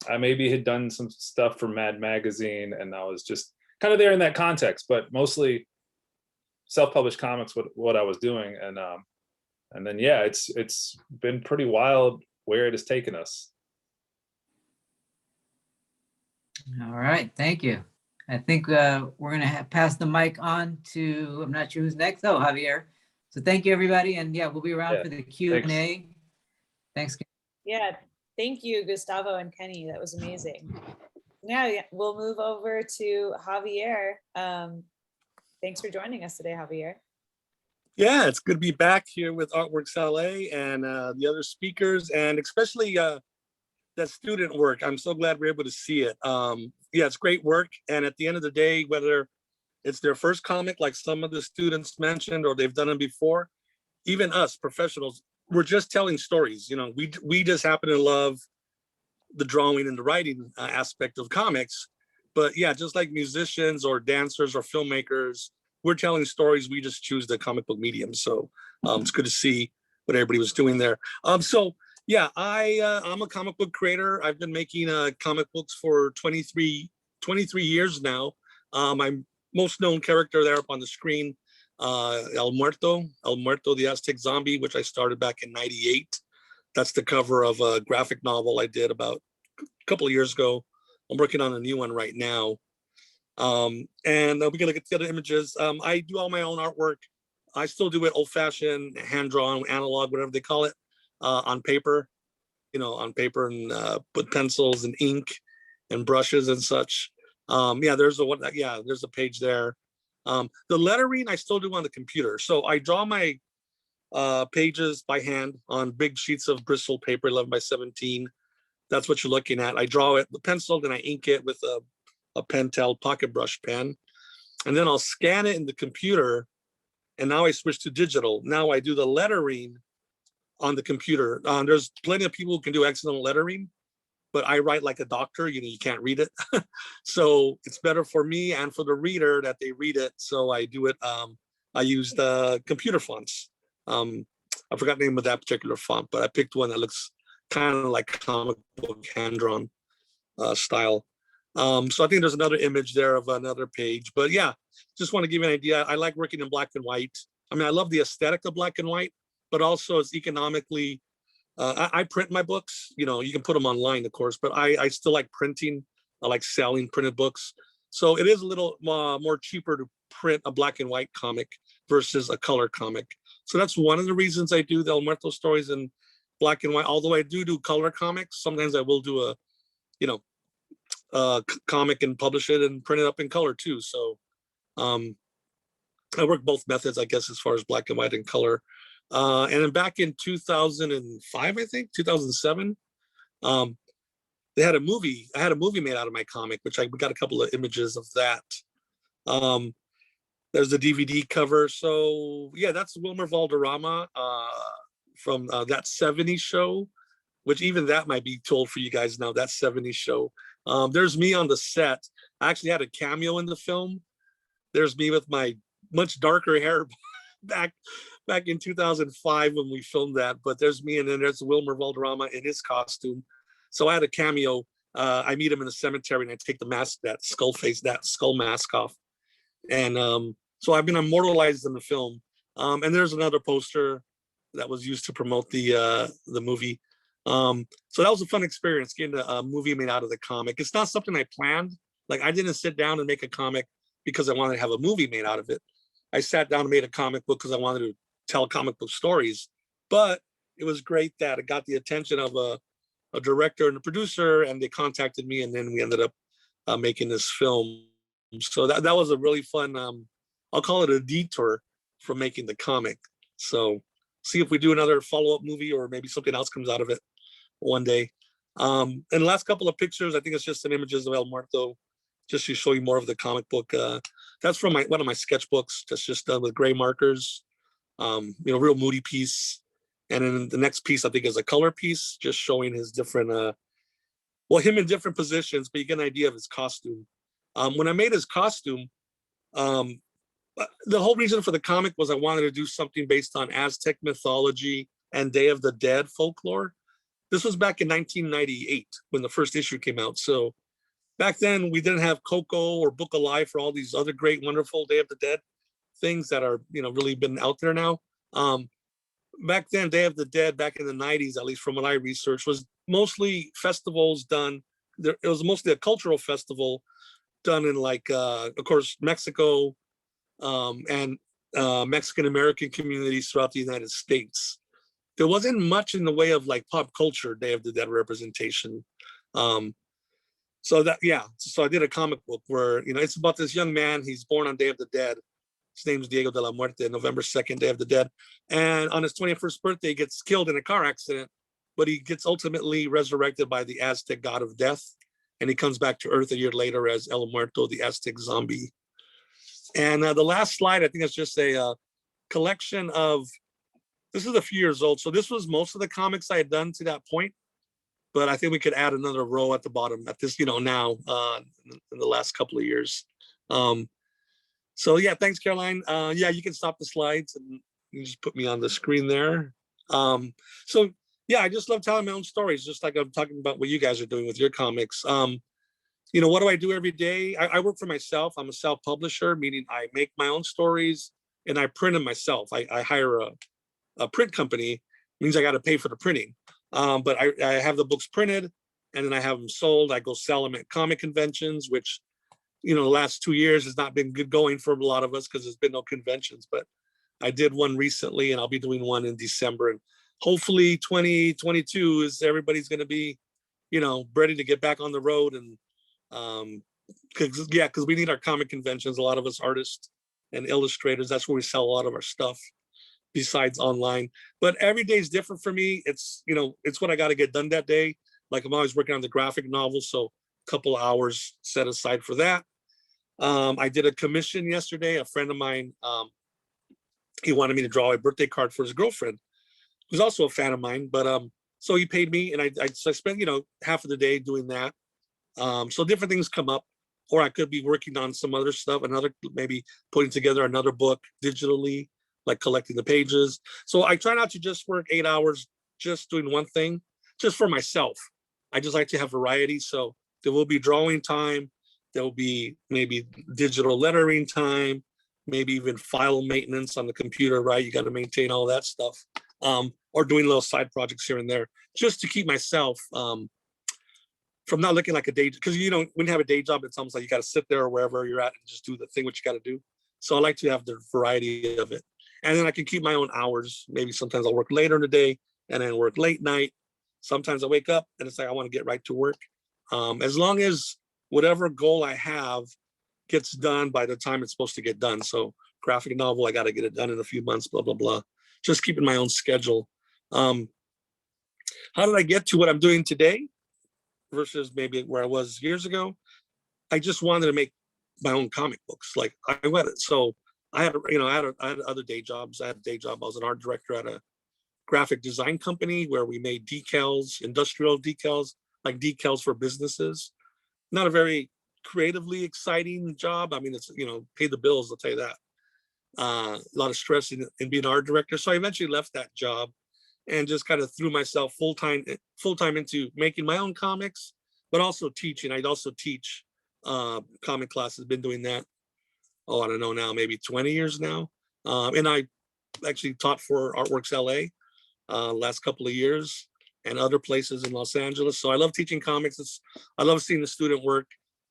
I maybe had done some stuff for Mad Magazine, and I was just kind of there in that context, but mostly self-published comics, what I was doing. And then, yeah, it's been pretty wild where it has taken us. All right, thank you. I think we're going to pass the mic on to, I'm not sure who's next. Oh, Javier. So thank you, everybody. And yeah, we'll be around for the Q&A. Thanks. Yeah, thank you, Gustavo and Kenny. That was amazing. Now we'll move over to Javier. Thanks for joining us today, Javier. Yeah, it's good to be back here with artworxLA and the other speakers, and especially that student work. I'm so glad we're able to see it. Yeah, it's great work. And at the end of the day, whether it's their first comic, like some of the students mentioned, or they've done them before, even us professionals, we're just telling stories. You know, we just happen to love the drawing and the writing aspect of comics. But yeah, just like musicians or dancers or filmmakers, we're telling stories. We just choose the comic book medium. So it's good to see what everybody was doing there. So yeah, I'm a comic book creator. I've been making comic books for 23 years now. My most known character there up on the screen, El Muerto, the Aztec zombie, which I started back in '98. That's the cover of a graphic novel I did about a couple of years ago. I'm working on a new one right now. And we're gonna look at the other images. I do all my own artwork. I still do it old-fashioned, hand-drawn, analog, whatever they call it, on paper, you know, on paper and with pencils and ink and brushes and such. Yeah, there's a page there. The lettering I still do on the computer. So I draw my pages by hand on big sheets of Bristol paper, 11 by 17. That's what you're looking at. I draw it with pencil, then I ink it with a Pentel pocket brush pen. And then I'll scan it in the computer. And now I switch to digital. Now I do the lettering on the computer. There's plenty of people who can do excellent lettering, but I write like a doctor, you can't read it. So it's better for me and for the reader that they read it. So I do it, I use the computer fonts. I forgot the name of that particular font, but I picked one that looks kind of like comic book hand-drawn style. So I think there's another image there of another page, but yeah, just want to give you an idea. I like working in black and white. I mean, I love the aesthetic of black and white, but also it's economically, I print my books, you can put them online, of course, but I still like printing. I like selling printed books. So it is a little more cheaper to print a black and white comic versus a color comic. So that's one of the reasons I do the El Muerto stories in black and white. Although I do color comics, sometimes I will do a comic and publish it and print it up in color too. So I work both methods, I guess, as far as black and white and color. And then back in 2005, I think 2007, they had a movie. I had a movie made out of my comic, which we got a couple of images of that. There's the DVD cover. So yeah, that's Wilmer Valderrama from that 70s show, which even that might be told for you guys now, that 70s show. There's me on the set. I actually had a cameo in the film. There's me with my much darker hair back in 2005 when we filmed that, but there's me, and then there's Wilmer Valderrama in his costume. So I had a cameo. I meet him in the cemetery and I take the mask, that skull mask off. And so I've been immortalized in the film. And there's another poster that was used to promote the movie. So that was a fun experience, getting a movie made out of the comic. It's not something I planned. Like, I didn't sit down and make a comic because I wanted to have a movie made out of it. I sat down and made a comic book because I wanted to tell comic book stories. But it was great that it got the attention of a director and a producer, and they contacted me, and then we ended up making this film. So that was a really fun, I'll call it a detour from making the comic. So see if we do another follow-up movie, or maybe something else comes out of it one day. And the last couple of pictures, I think it's just some images of El Muerto, just to show you more of the comic book. That's from one of my sketchbooks that's just done with gray markers, real moody piece. And then the next piece, I think, is a color piece, just showing his different, him in different positions, but you get an idea of his costume. When I made his costume, the whole reason for the comic was I wanted to do something based on Aztec mythology and Day of the Dead folklore. This was back in 1998 when the first issue came out. So back then we didn't have Coco or Book of Life or all these other great, wonderful Day of the Dead things that are, really been out there now. Back then, Day of the Dead, back in the 90s, at least from what I researched, was mostly festivals done. It was mostly a cultural festival done in, like, of course, Mexico and Mexican-American communities throughout the United States. There wasn't much in the way of, like, pop culture Day of the Dead representation. So I did a comic book where, it's about this young man. He's born on Day of the Dead. His name's Diego de la Muerte, November 2nd, Day of the Dead. And on his 21st birthday, he gets killed in a car accident, but he gets ultimately resurrected by the Aztec god of death. And he comes back to Earth a year later as El Muerto, the Aztec zombie. And the last slide, I think it's just a collection of, this is a few years old. So this was most of the comics I had done to that point, but I think we could add another row at the bottom at this, now in the last couple of years. So yeah, thanks, Caroline. You can stop the slides and you just put me on the screen there. So yeah, I just love telling my own stories, just like I'm talking about what you guys are doing with your comics. What do I do every day? I work for myself. I'm a self-publisher, meaning I make my own stories and I print them myself. I hire a print company, means I got to pay for the printing. But I have the books printed and then I have them sold. I go sell them at comic conventions, which the last 2 years has not been good going for a lot of us because there's been no conventions, but I did one recently and I'll be doing one in December. And hopefully 2022 is everybody's going to be, ready to get back on the road and, because we need our comic conventions. A lot of us artists and illustrators, that's where we sell a lot of our stuff besides online. But every day is different for me. It's, you know, it's what I got to get done that day. Like I'm always working on the graphic novel, so a couple of hours set aside for that. I did a commission yesterday. A friend of mine, he wanted me to draw a birthday card for his girlfriend, who's also a fan of mine. But so he paid me, and so I spent, you know, half of the day doing that. So different things come up, or I could be working on some other stuff, maybe putting together another book digitally, like collecting the pages. So I try not to just work 8 hours just doing one thing, just for myself. I just like to have variety. So there will be drawing time. There will be maybe digital lettering time, maybe even file maintenance on the computer, right? You got to maintain all that stuff. Or doing little side projects here and there, just to keep myself from not looking like a day, because you know, when you have a day job, it's almost like you got to sit there or wherever you're at and just do the thing what you got to do. So I like to have the variety of it. And then I can keep my own hours. Maybe sometimes I'll work later in the day and then work late night. Sometimes I wake up and it's like, I want to get right to work. As long as whatever goal I have gets done by the time it's supposed to get done. So graphic novel, I got to get it done in a few months, blah, blah, blah. Just keeping my own schedule. How did I get to what I'm doing today versus maybe where I was years ago? I just wanted to make my own comic books. Like I went it. So I had, you know, I had other day jobs. I had a day job. I was an art director at a graphic design company where we made decals, industrial decals, like decals for businesses. Not a very creatively exciting job. I mean, it's, you know, pay the bills, I'll tell you that. A lot of stress in being an art director. So I eventually left that job and just kind of threw myself full-time into making my own comics, but also teaching. I'd also teach comic classes, been doing that, I don't know now, maybe 20 years now. And I actually taught for ArtworxLA last couple of years and other places in Los Angeles. So I love teaching comics. I love seeing the student work,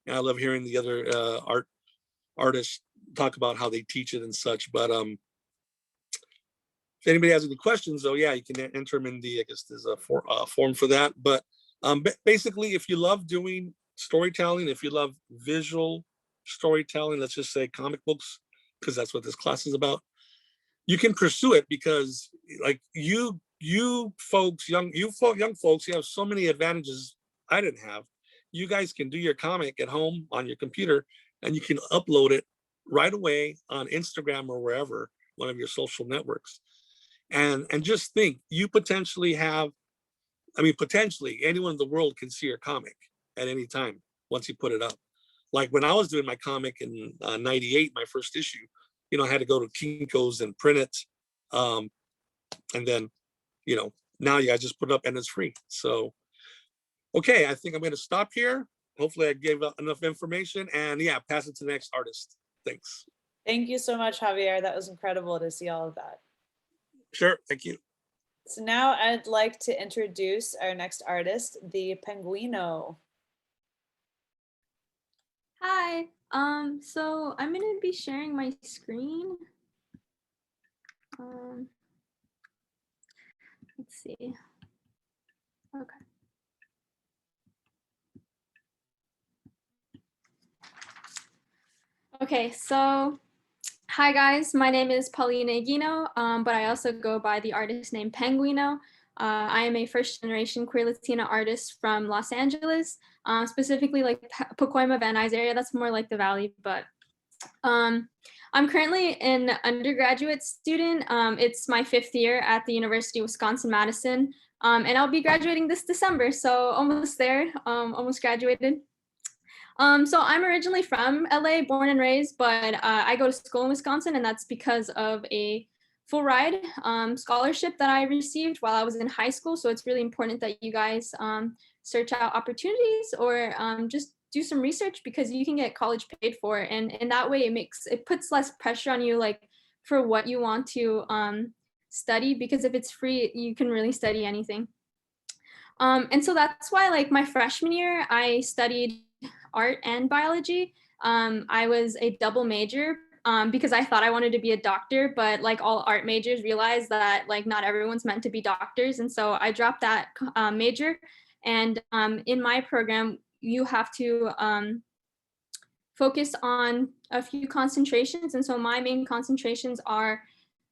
and I love hearing the other artists talk about how they teach it and such. But if anybody has any questions, though, yeah, you can enter them in the, I guess there's a form for that. But basically, if you love doing storytelling, if you love visual storytelling, let's just say comic books, because that's what this class is about, you can pursue it, because like you folks, young folks, you have so many advantages I didn't have. You guys can do your comic at home on your computer, and you can upload it right away on Instagram or wherever, one of your social networks. And just think, you potentially have, I mean, potentially anyone in the world can see your comic at any time once you put it up. Like when I was doing my comic in '98, my first issue, you know, I had to go to Kinko's and print it. And then, you know, now you guys just put it up and it's free. So, okay, I think I'm going to stop here. Hopefully I gave enough information, and yeah, pass it to the next artist. Thanks. Thank you so much, Javier. That was incredible to see all of that. Sure, thank you. So now I'd like to introduce our next artist, The.Penguino. Hi, so I'm gonna be sharing my screen. Let's see. Okay. Okay, so hi guys, my name is Paulina Aguino, but I also go by the artist name Penguino. I am a first generation queer Latina artist from Los Angeles, specifically like Pacoima, Van Nuys area. That's more like the Valley, but I'm currently an undergraduate student. It's my 5th year at the University of Wisconsin-Madison, and I'll be graduating this December, so almost there, almost graduated. So I'm originally from LA, born and raised, but I go to school in Wisconsin, and that's because of a full ride scholarship that I received while I was in high school. So it's really important that you guys search out opportunities or just do some research, because you can get college paid for, and in that way it puts less pressure on you, like for what you want to study, because if it's free, you can really study anything. And so that's why, like, my freshman year, I studied art and biology. I was a double major because I thought I wanted to be a doctor, but like all art majors realized that like not everyone's meant to be doctors. And so I dropped that major. And in my program, you have to focus on a few concentrations. And so my main concentrations are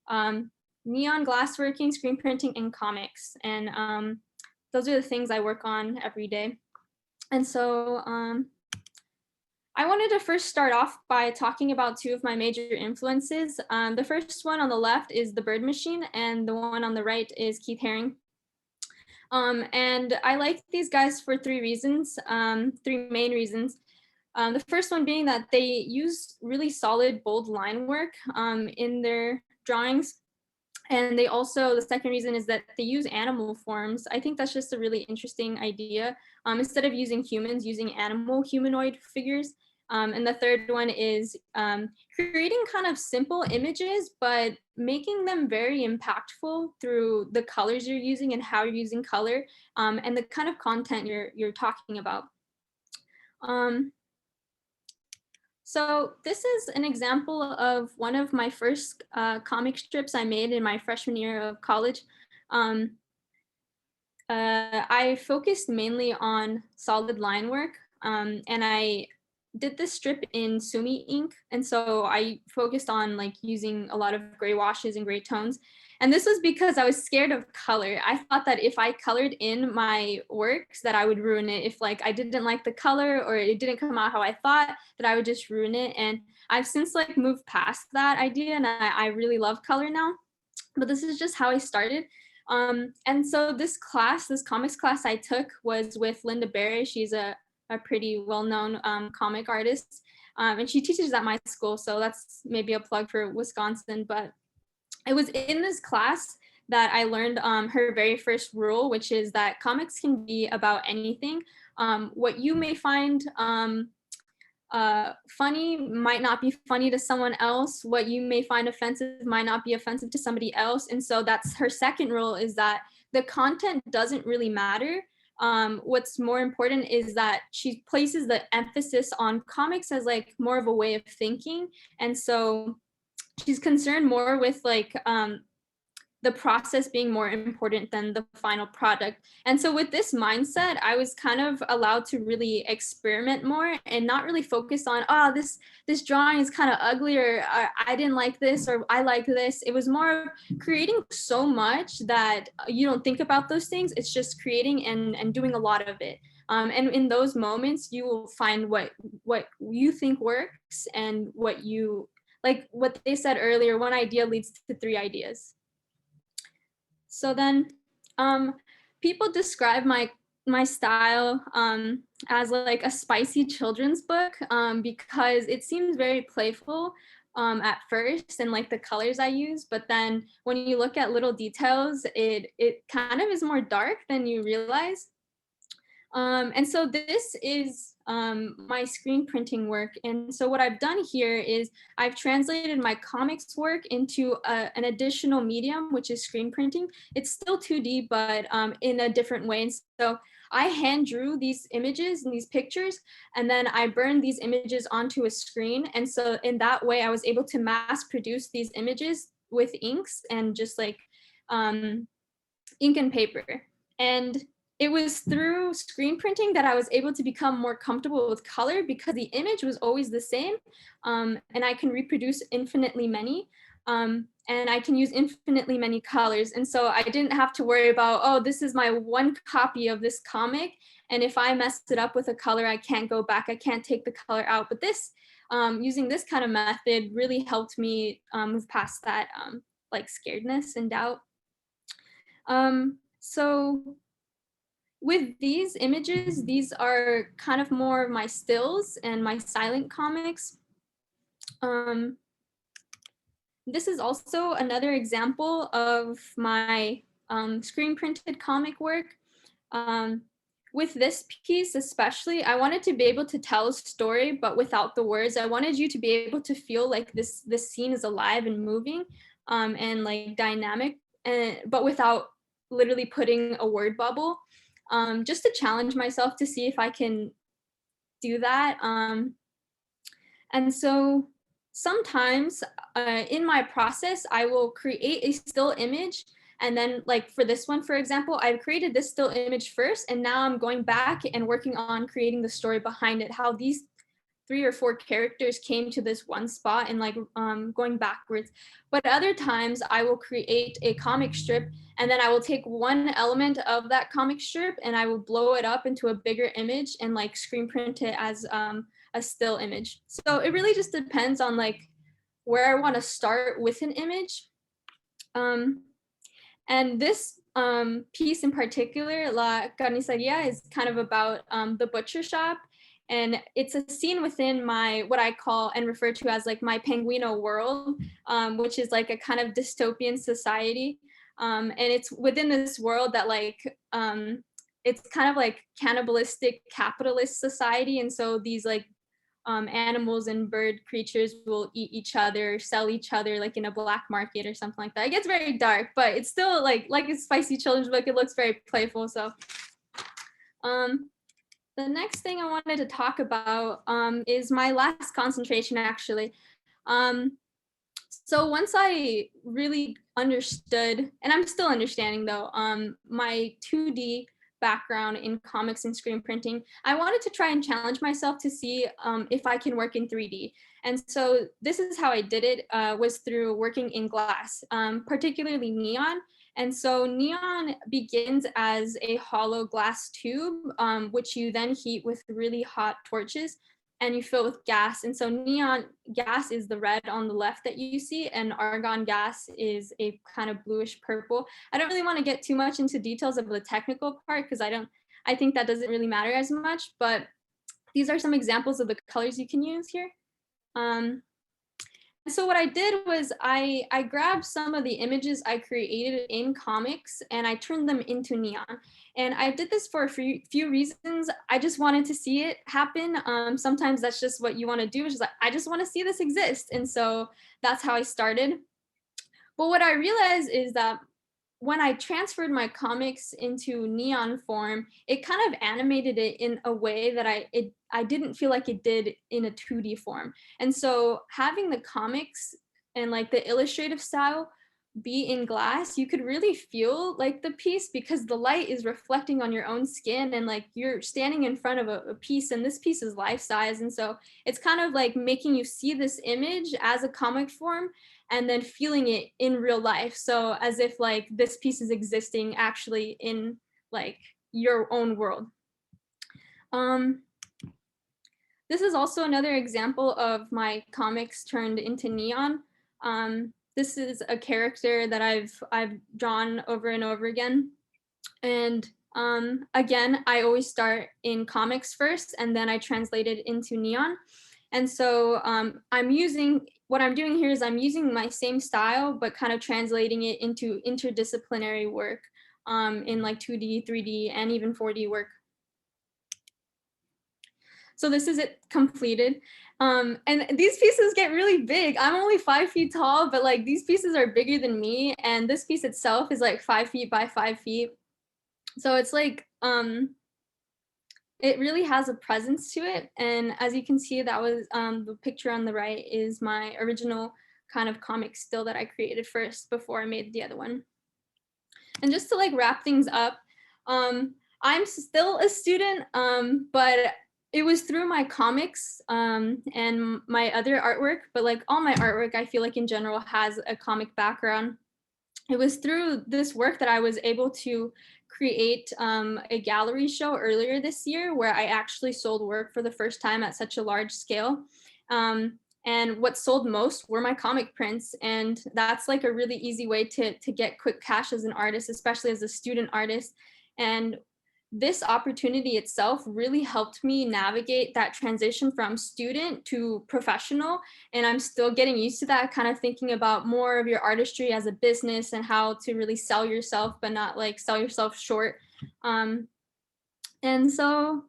neon glassworking, screen printing, and comics. And those are the things I work on every day. And so I wanted to first start off by talking about two of my major influences. The first one on the left is the Bird Machine, and the one on the right is Keith Haring. And I like these guys for three reasons, three main reasons. The first one being that they use really solid, bold line work in their drawings. And they also, the second reason is that they use animal forms. I think that's just a really interesting idea. Instead of using humans, using animal humanoid figures. And the third one is creating kind of simple images, but making them very impactful through the colors you're using and how you're using color, and the kind of content you're talking about. So this is an example of one of my first comic strips I made in my freshman year of college. I focused mainly on solid line work, and I did this strip in Sumi ink. And so I focused on like using a lot of gray washes and gray tones. And this was because I was scared of color. I thought that if I colored in my works that I would ruin it. If like I didn't like the color or it didn't come out how I thought, that I would just ruin it. And I've since like moved past that idea, and I really love color now. But this is just how I started. And so this class, this comics class I took was with Linda Berry. She's a pretty well-known comic artist. And she teaches at my school. So that's maybe a plug for Wisconsin. But it was in this class that I learned her very first rule, which is that comics can be about anything. What you may find funny might not be funny to someone else. What you may find offensive might not be offensive to somebody else. And so that's her second rule, is that the content doesn't really matter. What's more important is that she places the emphasis on comics as like more of a way of thinking. And so she's concerned more with like the process being more important than the final product. And so with this mindset, I was kind of allowed to really experiment more and not really focus on, oh, this drawing is kind of ugly, or I didn't like this, or I like this. It was more creating so much that you don't think about those things. It's just creating and doing a lot of it. And in those moments, you will find what you think works, and what you, like what they said earlier, one idea leads to three ideas. So then people describe my style as like a spicy children's book because it seems very playful at first, and like the colors I use, but then when you look at little details, it kind of is more dark than you realize. And so this is my screen printing work. And so what I've done here is I've translated my comics work into an additional medium, which is screen printing. It's still 2D, but in a different way. And so I hand drew these images and these pictures, and then I burned these images onto a screen. And so in that way, I was able to mass produce these images with inks and just like ink and paper. And it was through screen printing that I was able to become more comfortable with color, because the image was always the same, and I can reproduce infinitely many, and I can use infinitely many colors. And so I didn't have to worry about, oh, this is my one copy of this comic, and if I messed it up with a color, I can't go back, I can't take the color out. But this, using this kind of method really helped me move past that like scaredness and doubt. So with these images, these are kind of more of my stills and my silent comics. This is also another example of my screen printed comic work. With this piece especially, I wanted to be able to tell a story, but without the words. I wanted you to be able to feel like this scene is alive and moving and like dynamic, but without literally putting a word bubble. Just to challenge myself to see if I can do that. And so sometimes in my process, I will create a still image. And then like for this one, for example, I've created this still image first, and now I'm going back and working on creating the story behind it, how these 3 or 4 characters came to this one spot and like going backwards. But other times I will create a comic strip and then I will take one element of that comic strip and I will blow it up into a bigger image and like screen print it as a still image. So it really just depends on like where I want to start with an image. And this piece in particular, La Carniceria, is kind of about the butcher shop. And it's a scene within my, what I call and refer to as like my Penguino world, which is like a kind of dystopian society. And it's within this world that like, it's kind of like cannibalistic capitalist society. And so these like animals and bird creatures will eat each other, sell each other like in a black market or something like that. It gets very dark, but it's still like a spicy children's book. It looks very playful. So the next thing I wanted to talk about is my last concentration actually. So once I really understood, and I'm still understanding though, my 2D background in comics and screen printing, I wanted to try and challenge myself to see if I can work in 3D. And so this is how I did it, was through working in glass, particularly neon. And so neon begins as a hollow glass tube, which you then heat with really hot torches and you fill with gas. And so neon gas is the red on the left that you see, and argon gas is a kind of bluish purple. I don't really want to get too much into details of the technical part because I think that doesn't really matter as much, but these are some examples of the colors you can use here. So what I did was I grabbed some of the images I created in comics and I turned them into neon. And I did this for a few reasons. I just wanted to see it happen. Sometimes that's just what you want to do. It's just like, I just want to see this exist. And so that's how I started. But what I realized is that when I transferred my comics into neon form, it kind of animated it in a way that I didn't feel like it did in a 2D form. And so having the comics and like the illustrative style be in glass, you could really feel like the piece because the light is reflecting on your own skin and like you're standing in front of a piece, and this piece is life size. And so it's kind of like making you see this image as a comic form and then feeling it in real life. So as if like this piece is existing actually in like your own world. This is also another example of my comics turned into neon. This is a character that I've drawn over and over again. And again, I always start in comics first and then I translate it into neon. And so what I'm doing here is I'm using my same style, but kind of translating it into interdisciplinary work in like 2D, 3D, and even 4D work. So this is it completed. And these pieces get really big. I'm only 5 feet tall, but like these pieces are bigger than me. And this piece itself is like 5 feet by 5 feet. So it's like, it really has a presence to it. And as you can see, that was the picture on the right is my original kind of comic still that I created first before I made the other one. And just to like wrap things up, I'm still a student, but it was through my comics and my other artwork, but like all my artwork, I feel like in general has a comic background. It was through this work that I was able to create a gallery show earlier this year where I actually sold work for the first time at such a large scale. And what sold most were my comic prints. And that's like a really easy way to get quick cash as an artist, especially as a student artist. And this opportunity itself really helped me navigate that transition from student to professional. And I'm still getting used to that, kind of thinking about more of your artistry as a business and how to really sell yourself, but not like sell yourself short. And so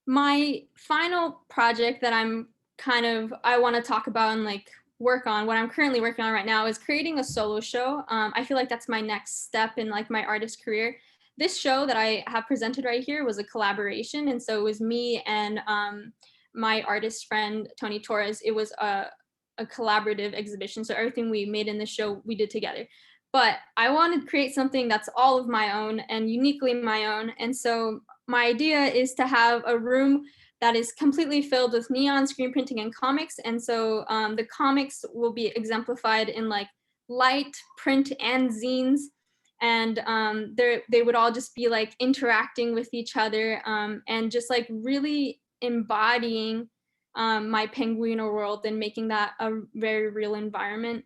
my final project that I want to talk about and like work on, what I'm currently working on right now is creating a solo show. I feel like that's my next step in like my artist career. This show that I have presented right here was a collaboration. And so it was me and my artist friend, Tony Torres. It was a collaborative exhibition. So everything we made in the show, we did together. But I wanted to create something that's all of my own and uniquely my own. And so my idea is to have a room that is completely filled with neon screen printing and comics. And so the comics will be exemplified in like light, print, and zines. And they would all just be like interacting with each other and just like really embodying my Penguino world and making that a very real environment.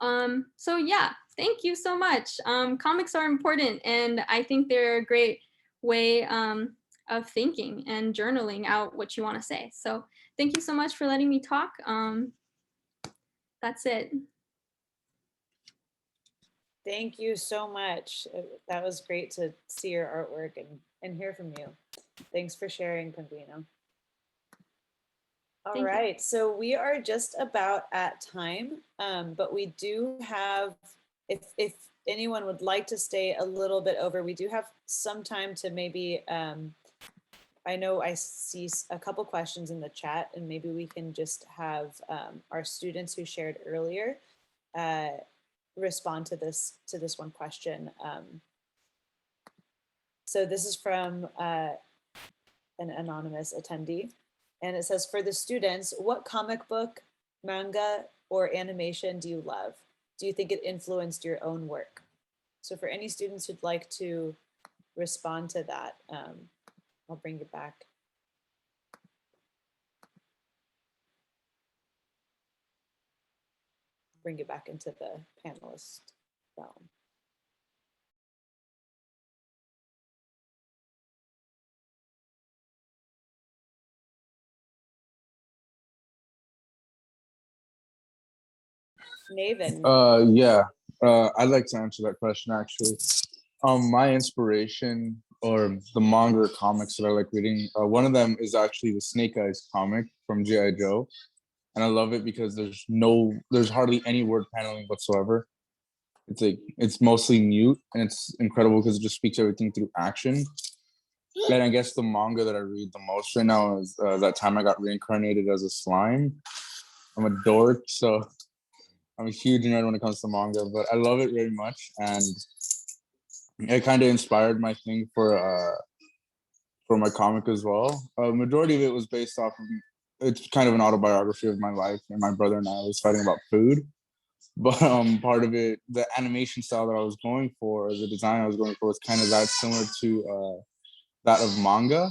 So yeah, thank you so much. Comics are important, and I think they're a great way of thinking and journaling out what you want to say. So thank you so much for letting me talk. That's it. Thank you so much. That was great to see your artwork and hear from you. Thanks for sharing, Penguino. All right, so we are just about at time, but we do have, if anyone would like to stay a little bit over, we do have some time to maybe, I know I see a couple questions in the chat, and maybe we can just have our students who shared earlier respond to this one question. So this is from an anonymous attendee. And it says, for the students, what comic book, manga, or animation do you love? Do you think it influenced your own work? So for any students who'd like to respond to that, I'll bring it back. Bring it back into the panelist realm. Naven. I'd like to answer that question actually. My inspiration or the manga or comics that I like reading, one of them is actually the Snake Eyes comic from G.I. Joe. And I love it because there's hardly any word paneling whatsoever. It's mostly mute, and it's incredible because it just speaks everything through action. And I guess the manga that I read the most right now is that time I got reincarnated as a slime. I'm a dork, so I'm a huge nerd when it comes to manga, but I love it very much, and it kind of inspired my thing for my comic as well. Majority of it was based off of, it's kind of an autobiography of my life, and my brother and I was fighting about food. But part of it, the animation style that I was going for, the design I was going for, was kind of that similar to that of manga,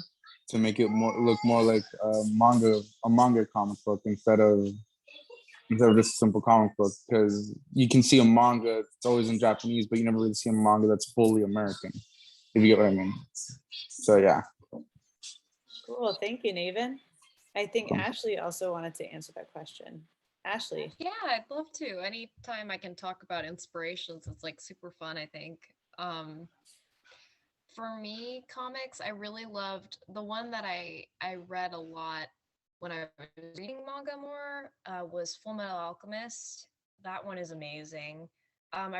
to make it look more like a manga comic book instead of just a simple comic book, because you can see a manga, it's always in Japanese, but you never really see a manga that's fully American, if you get what I mean. So yeah. Cool, thank you, Naven. I think Ashley also wanted to answer that question. Ashley. Yeah, I'd love to. Anytime I can talk about inspirations, it's like super fun, I think. For me, comics, I really loved the one that I read a lot when I was reading manga more was Full Metal Alchemist. That one is amazing. I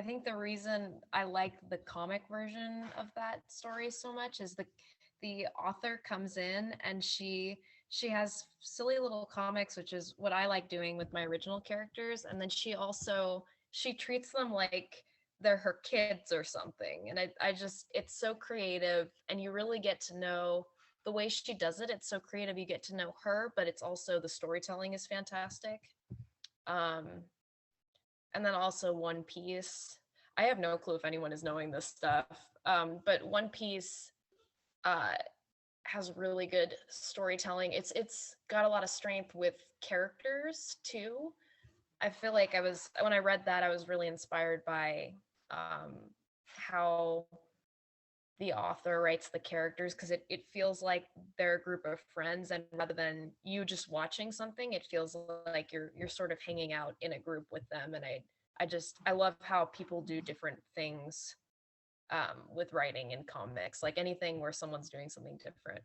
think the reason I like the comic version of that story so much is the author comes in and she has silly little comics, which is what I like doing with my original characters, and then she treats them like they're her kids or something, and I just, it's so creative, and you really get to know the way she does it. It's so creative, you get to know her, but it's also the storytelling is fantastic. And then also One Piece. I have no clue if anyone is knowing this stuff, but One Piece has really good storytelling. It's got a lot of strength with characters too. I feel like when I read that, I was really inspired by how the author writes the characters, because it feels like they're a group of friends, and rather than you just watching something, it feels like you're sort of hanging out in a group with them. And I love how people do different things with writing in comics, like anything where someone's doing something different.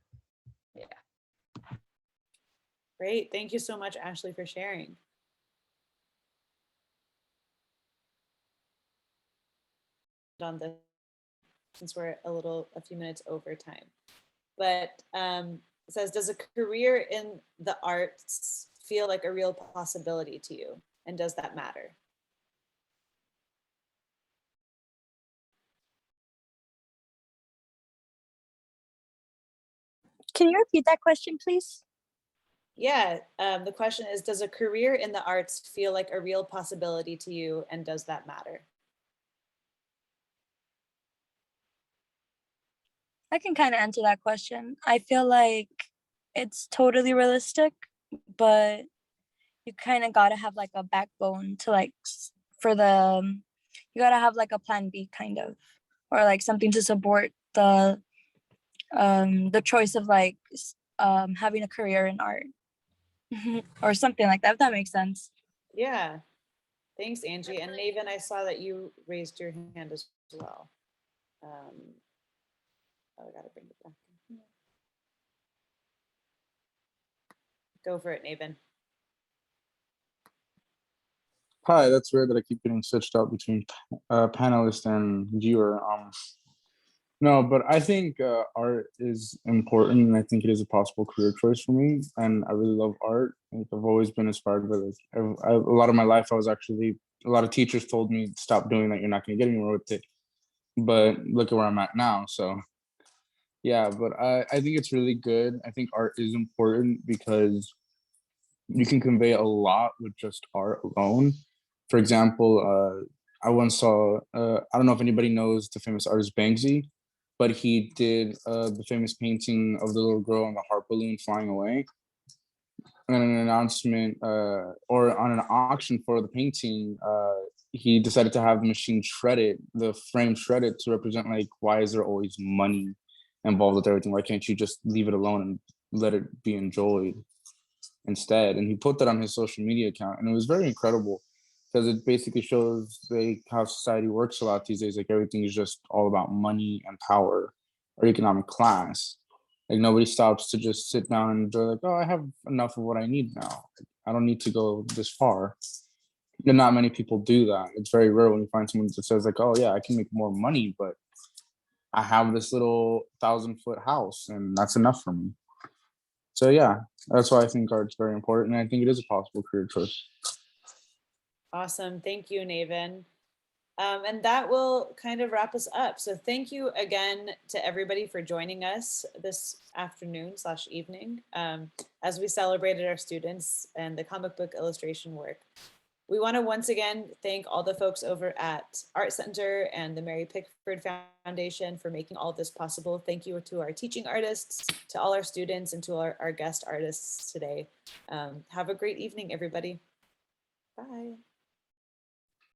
Yeah. Great, thank you so much, Ashley, for sharing. On this, since we're a few minutes over time, but it says, does a career in the arts feel like a real possibility to you, and does that matter? Can you repeat that question, please? Yeah, the question is, does a career in the arts feel like a real possibility to you, and does that matter? I can kind of answer that question. I feel like it's totally realistic, but you kind of gotta have like a backbone to like for the you gotta have like a plan B kind of, or like something to support the choice of like having a career in art or something like that, if that makes sense. Yeah, thanks, Angie. And Naven, I saw that you raised your hand as well. Oh, I gotta bring it back. Go for it, Naven. Hi, that's weird that I keep getting switched up between panelist and viewer. No, but I think art is important, and I think it is a possible career choice for me. And I really love art. Like, I've always been inspired by this. A lot of my life, I was actually a lot of teachers told me stop doing that. You're not going to get anywhere with it. But look at where I'm at now. So yeah, but I think it's really good. I think art is important because you can convey a lot with just art alone. For example, I once saw, I don't know if anybody knows the famous artist Banksy, but he did the famous painting of the little girl on the heart balloon flying away. And an announcement or on an auction for the painting, he decided to have the machine shredded, the frame shredded to represent like, why is there always money involved with everything? Why can't you just leave it alone and let it be enjoyed instead? And he put that on his social media account, and it was very incredible because it basically shows like how society works a lot these days. Like everything is just all about money and power or economic class. Like nobody stops to just sit down and enjoy like, oh, I have enough of what I need now. I don't need to go this far. And not many people do that. It's very rare when you find someone that says like, oh yeah, I can make more money, but I have this little 1,000-foot house and that's enough for me. So yeah, that's why I think art's very important. And I think it is a possible career choice. Awesome. Thank you, Naven. And that will kind of wrap us up. So thank you again to everybody for joining us this afternoon/evening as we celebrated our students and the comic book illustration work. We want to once again thank all the folks over at ArtCenter and the Mary Pickford Foundation for making all of this possible. Thank you to our teaching artists, to all our students, and to our guest artists today. Have a great evening, everybody. Bye.